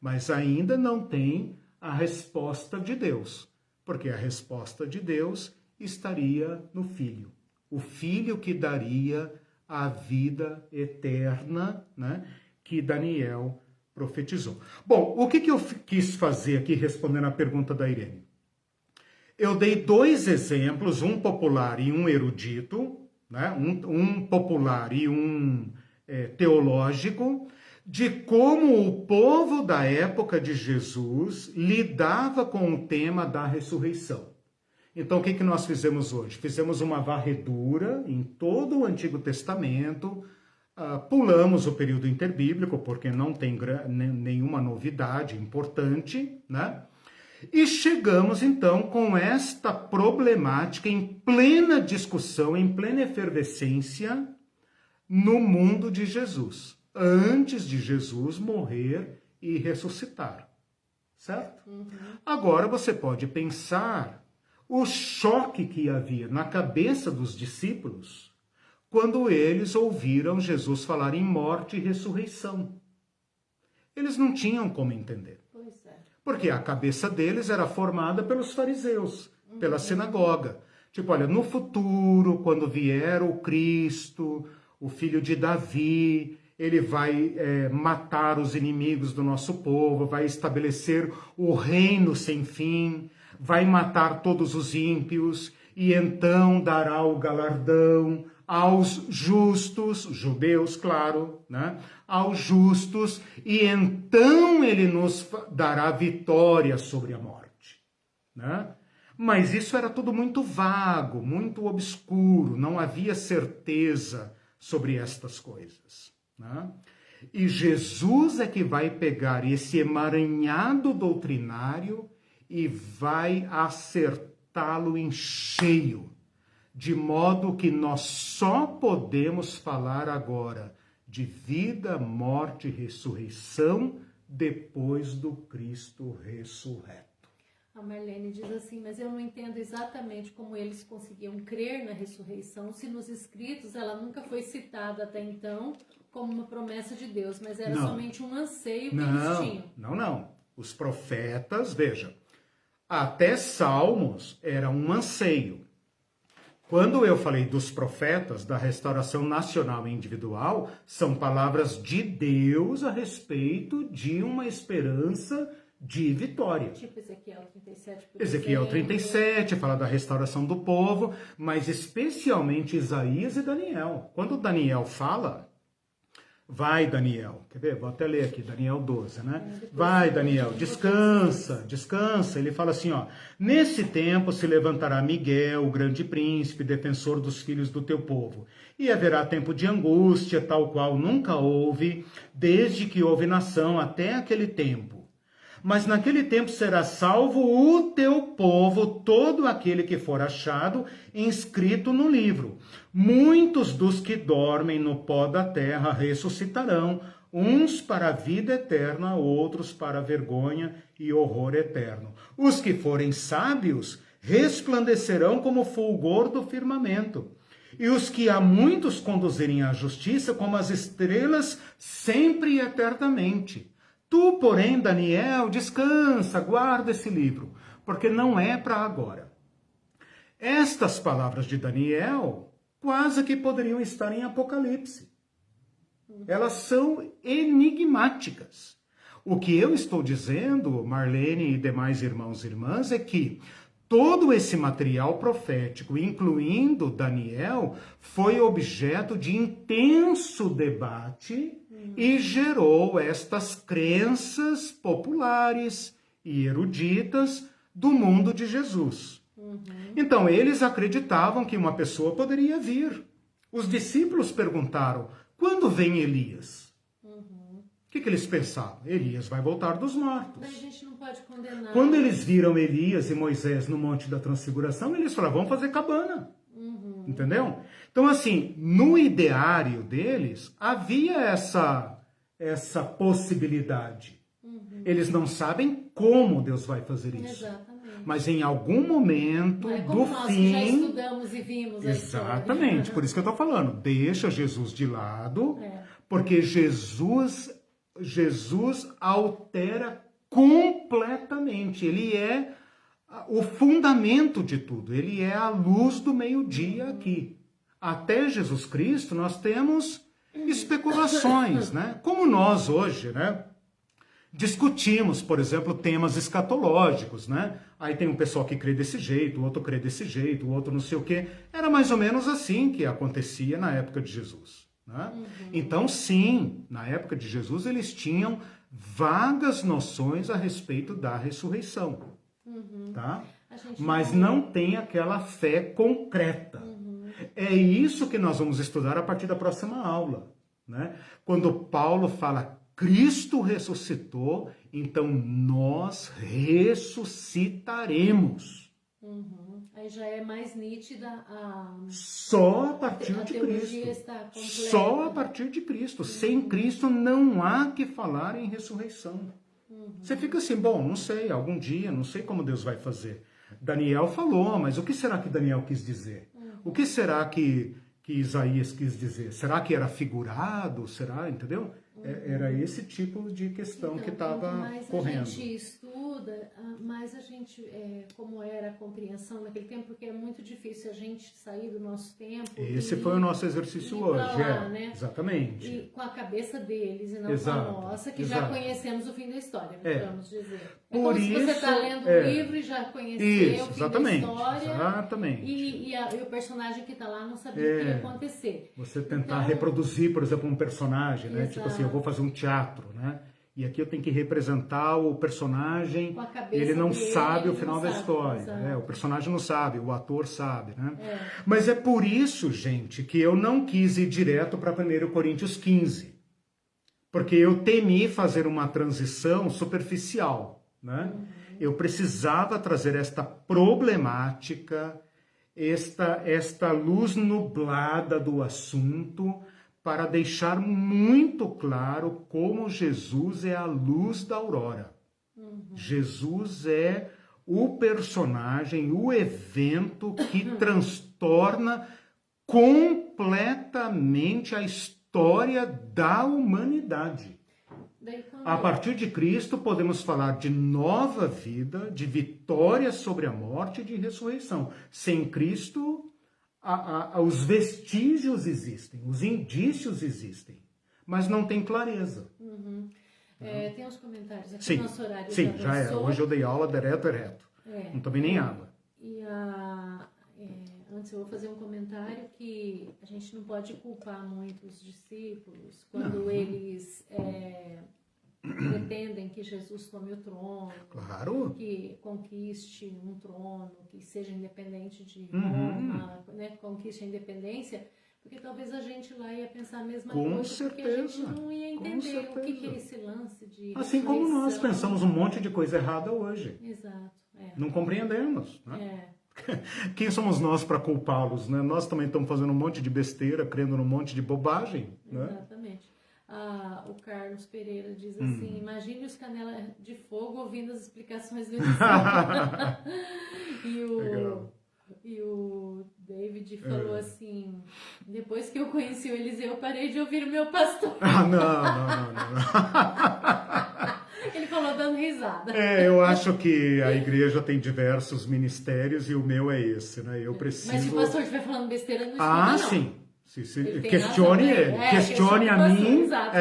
Mas ainda não tem a resposta de Deus. Porque a resposta de Deus estaria no Filho. O Filho que daria a vida eterna, né, que Daniel profetizou. Bom, o que eu quis fazer aqui, respondendo à pergunta da Irene? Eu dei 2 exemplos, um popular e um erudito, né? um popular e um teológico, de como o povo da época de Jesus lidava com o tema da ressurreição. Então, o que nós fizemos hoje? Fizemos uma varredura em todo o Antigo Testamento, pulamos o período interbíblico, porque não tem nenhuma novidade importante, né? E chegamos, então, com esta problemática em plena discussão, em plena efervescência, no mundo de Jesus, antes de Jesus morrer e ressuscitar, certo? Uhum. Agora você pode pensar o choque que havia na cabeça dos discípulos quando eles ouviram Jesus falar em morte e ressurreição. Eles não tinham como entender. Porque a cabeça deles era formada pelos fariseus, pela sinagoga. Tipo, olha, no futuro, quando vier o Cristo, o filho de Davi, ele vai matar os inimigos do nosso povo, vai estabelecer o reino sem fim, vai matar todos os ímpios, e então dará o galardão aos justos, judeus, claro, né? Aos justos, e então ele nos dará vitória sobre a morte, né? Mas isso era tudo muito vago, muito obscuro, não havia certeza sobre estas coisas, né? E Jesus é que vai pegar esse emaranhado doutrinário e vai acertá-lo em cheio, de modo que nós só podemos falar agora de vida, morte e ressurreição depois do Cristo ressurreto. A Marlene diz assim, mas eu não entendo exatamente como eles conseguiam crer na ressurreição, se nos escritos ela nunca foi citada até então como uma promessa de Deus, mas era somente um anseio que eles tinham. Não. Os profetas, veja, até Salmos era um anseio. Quando eu falei dos profetas, da restauração nacional e individual, são palavras de Deus a respeito de uma esperança de vitória. Tipo Ezequiel 37, por Ezequiel 37 fala da restauração do povo, mas especialmente Isaías e Daniel. Quando Daniel fala, vai Daniel, quer ver? Vou até ler aqui, Daniel 12, né? Vai Daniel, descansa. Ele fala assim, ó, nesse tempo se levantará Miguel, o grande príncipe, defensor dos filhos do teu povo. E haverá tempo de angústia, tal qual nunca houve, desde que houve nação até aquele tempo. Mas naquele tempo será salvo o teu povo, todo aquele que for achado inscrito no livro. Muitos dos que dormem no pó da terra ressuscitarão, uns para a vida eterna, outros para a vergonha e horror eterno. Os que forem sábios resplandecerão como fulgor do firmamento. E os que a muitos conduzirem à justiça, como as estrelas, sempre e eternamente. Tu, porém, Daniel, descansa, guarda esse livro, porque não é para agora. Estas palavras de Daniel quase que poderiam estar em Apocalipse. Elas são enigmáticas. O que eu estou dizendo, Marlene e demais irmãos e irmãs, é que todo esse material profético, incluindo Daniel, foi objeto de intenso debate e gerou estas crenças populares e eruditas do mundo de Jesus. Então, eles acreditavam que uma pessoa poderia vir. Os discípulos perguntaram, quando vem Elias? O que eles pensavam? Elias vai voltar dos mortos. Mas a gente não pode condenar. Quando eles viram Elias e Moisés no Monte da Transfiguração, eles falaram, vamos fazer cabana. Entendeu? Então, assim, no ideário deles, havia essa possibilidade. Eles não sabem como Deus vai fazer isso. Exatamente. Mas em algum momento do nós fim... que já estudamos e vimos a Exatamente, história. por isso que eu estou falando. Deixa Jesus de lado, porque Jesus altera completamente. Ele é o fundamento de tudo. Ele é a luz do meio-dia aqui. Até Jesus Cristo nós temos especulações, né? Como nós hoje, né? Discutimos, por exemplo, temas escatológicos, né? Aí tem um pessoal que crê desse jeito, o outro crê desse jeito, o outro não sei o quê. Era mais ou menos assim que acontecia na época de Jesus. Né? Então, sim, na época de Jesus, eles tinham vagas noções a respeito da ressurreição. Tá? Mas não tem aquela fé concreta. É isso que nós vamos estudar a partir da próxima aula. Né? Quando Paulo fala Cristo ressuscitou, então nós ressuscitaremos. Aí já é mais nítida só a partir de teologia Cristo. está completa. Só a partir de Cristo. Sem Cristo não há que falar em ressurreição. Você fica assim, bom, não sei, algum dia, não sei como Deus vai fazer. Daniel falou, mas o que será que Daniel quis dizer? O que será que Isaías quis dizer? Será que era figurado? Será, entendeu? Era esse tipo de questão que estava correndo. Mais a gente estuda, mais a gente, como era a compreensão naquele tempo, porque é muito difícil a gente sair do nosso tempo. Esse foi o nosso exercício hoje. Lá, né? Exatamente. E com a cabeça deles e não Exato, com a nossa, que exato. já conhecemos o fim da história, vamos dizer. Por como se você isso, está lendo um livro e já conheceu o fim exatamente, da história. Exatamente. E o personagem que está lá não sabia o que ia acontecer. Você tentar reproduzir, por exemplo, um personagem, né? Exato. Tipo assim, eu vou fazer um teatro, né? E aqui eu tenho que representar o personagem, Com a cabeça ele não dele, sabe o ele final não da sabe, história. exato. O personagem não sabe, o ator sabe, né? Mas é por isso, gente, que eu não quis ir direto para 1 Coríntios 15. Porque eu temi fazer uma transição superficial, né? Eu precisava trazer esta problemática, esta luz nublada do assunto, para deixar muito claro como Jesus é a luz da aurora. Jesus é o personagem, o evento que transtorna completamente a história da humanidade. A partir de Cristo, podemos falar de nova vida, de vitória sobre a morte e de ressurreição. Sem Cristo, os vestígios existem, os indícios existem, mas não tem clareza. Tem uns comentários aqui Sim, no nosso horário. sim, já é. Hoje eu dei aula direto. Não tomei nem água. E antes eu vou fazer um comentário que a gente não pode culpar muito os discípulos quando eles pretendem que Jesus tome o trono, Claro. que conquiste um trono, que seja independente de Roma, né, conquiste a independência, porque talvez a gente lá ia pensar a mesma coisa, certeza, porque a gente não ia entender o que é esse lance de assim como nós ressurreição. pensamos um monte de coisa errada hoje. Exato. Não compreendemos. Né? Quem somos nós para culpá-los? Né? Nós também estamos fazendo um monte de besteira, crendo num monte de bobagem. Né? Exatamente. O Carlos Pereira diz assim, imagine os Canela de Fogo ouvindo as explicações do Eliseu. E o David falou assim, depois que eu conheci o Eliseu, eu parei de ouvir o meu pastor. Não. Ele falou dando risada. Eu acho que a igreja tem diversos ministérios e o meu é esse, né? Eu preciso... Mas se o pastor estiver falando besteira, não escuta, não. Questione ele. Questione a mim. Exato.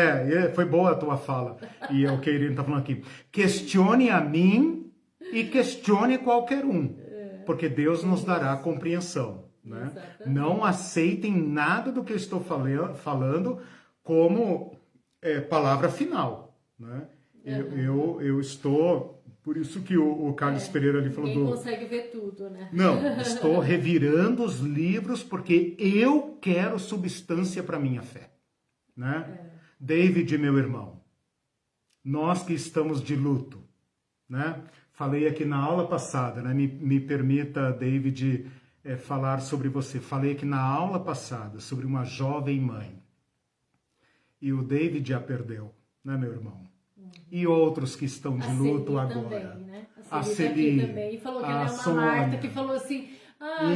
Foi boa a tua fala. E é o que a Irene está falando aqui. Questione a mim e questione qualquer um. Porque Deus nos dará compreensão. Né? Não aceitem nada do que eu estou falando como palavra final. Né? Eu estou... Por isso que o Carlos Pereira ali falou... Ninguém consegue ver tudo, né? Não, estou revirando os livros porque eu quero substância para minha fé. Né? David, meu irmão, nós que estamos de luto, né? Falei aqui na aula passada, né? Me permita, David, falar sobre você. Falei aqui na aula passada sobre uma jovem mãe. E o David a perdeu, né, meu irmão? E outros que estão de luto agora. Também, né? A Celi também. E falou que ela é uma Sônia. Marta, que falou assim,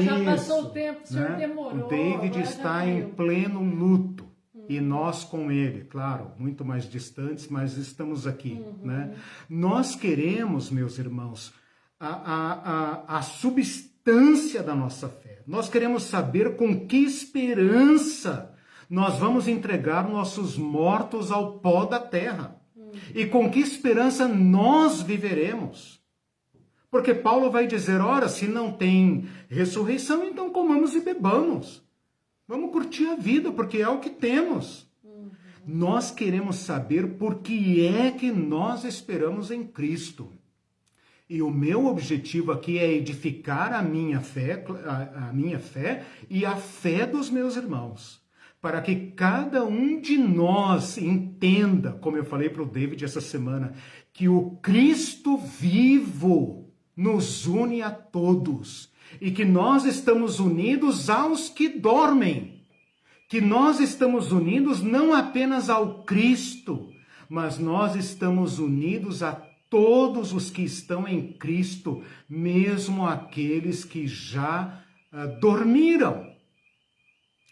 já passou o tempo, o senhor demorou. O David está em pleno luto. E nós com ele, claro, muito mais distantes, mas estamos aqui. Né? Nós queremos, meus irmãos, a substância da nossa fé. Nós queremos saber com que esperança nós vamos entregar nossos mortos ao pó da terra. E com que esperança nós viveremos? Porque Paulo vai dizer, ora, se não tem ressurreição, então comamos e bebamos. Vamos curtir a vida, porque é o que temos. Nós queremos saber por que é que nós esperamos em Cristo. E o meu objetivo aqui é edificar a minha fé e a fé dos meus irmãos. Para que cada um de nós entenda, como eu falei para o David essa semana, que o Cristo vivo nos une a todos e que nós estamos unidos aos que dormem, que nós estamos unidos não apenas ao Cristo, mas nós estamos unidos a todos os que estão em Cristo, mesmo aqueles que já dormiram.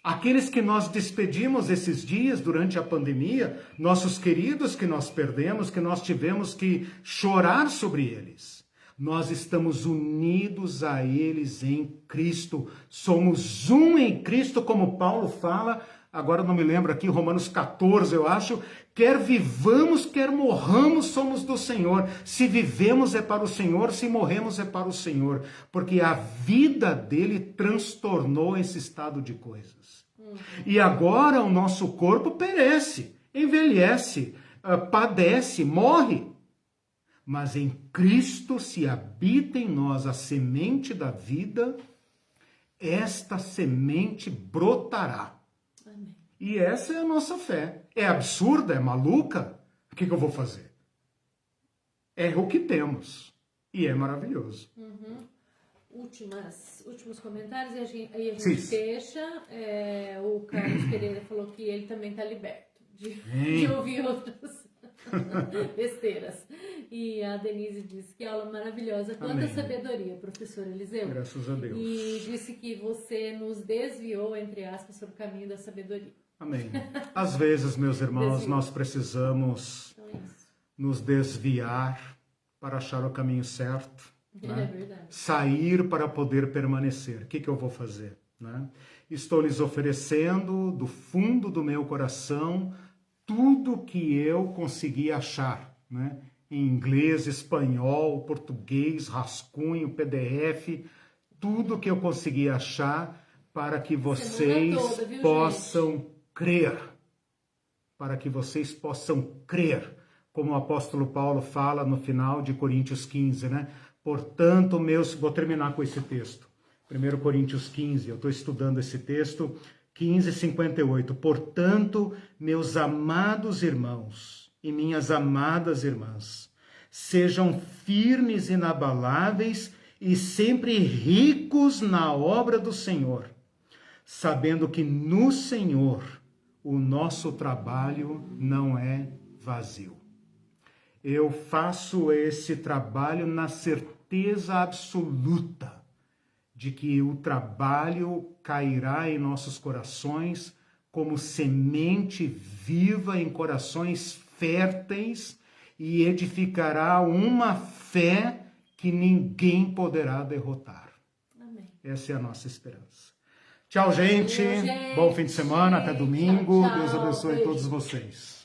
Aqueles que nós despedimos esses dias durante a pandemia, nossos queridos que nós perdemos, que nós tivemos que chorar sobre eles. Nós estamos unidos a eles em Cristo. Somos um em Cristo, como Paulo fala, agora não me lembro aqui, Romanos 14, eu acho, quer vivamos, quer morramos, somos do Senhor. Se vivemos é para o Senhor, se morremos é para o Senhor. Porque a vida dele transtornou esse estado de coisas. E agora o nosso corpo perece, envelhece, padece, morre. Mas em Cristo, se habita em nós a semente da vida, esta semente brotará. Amém. E essa é a nossa fé. É absurda, é maluca? O que eu vou fazer? É o que temos. E é maravilhoso. Últimos comentários e aí a gente fecha. O Carlos Pereira falou que ele também está liberto de ouvir outras besteiras. E a Denise disse que aula maravilhosa. Quanta sabedoria, professor Eliseu. Graças a Deus. E disse que você nos desviou, entre aspas, sobre o caminho da sabedoria. Amém. Às vezes, meus irmãos, nós precisamos nos desviar para achar o caminho certo. Né? É verdade. Sair para poder permanecer. O que eu vou fazer? Né? Estou lhes oferecendo do fundo do meu coração tudo que eu consegui achar, né? Em inglês, espanhol, português, rascunho, PDF, tudo que eu consegui achar para que vocês possam crer. Para que vocês possam crer. Como o apóstolo Paulo fala no final de Coríntios 15, né? Portanto, vou terminar com esse texto. 1 Coríntios 15, eu estou estudando esse texto, 15:58. Portanto, meus amados irmãos e minhas amadas irmãs, sejam firmes e inabaláveis e sempre ricos na obra do Senhor, sabendo que no Senhor o nosso trabalho não é vazio. Eu faço esse trabalho na certeza absoluta de que o trabalho cairá em nossos corações como semente viva em corações férteis e edificará uma fé que ninguém poderá derrotar. Amém. Essa é a nossa esperança. Tchau, gente. Valeu, gente. Bom fim de semana, até domingo. Tchau, tchau. Deus abençoe Beijo. todos vocês.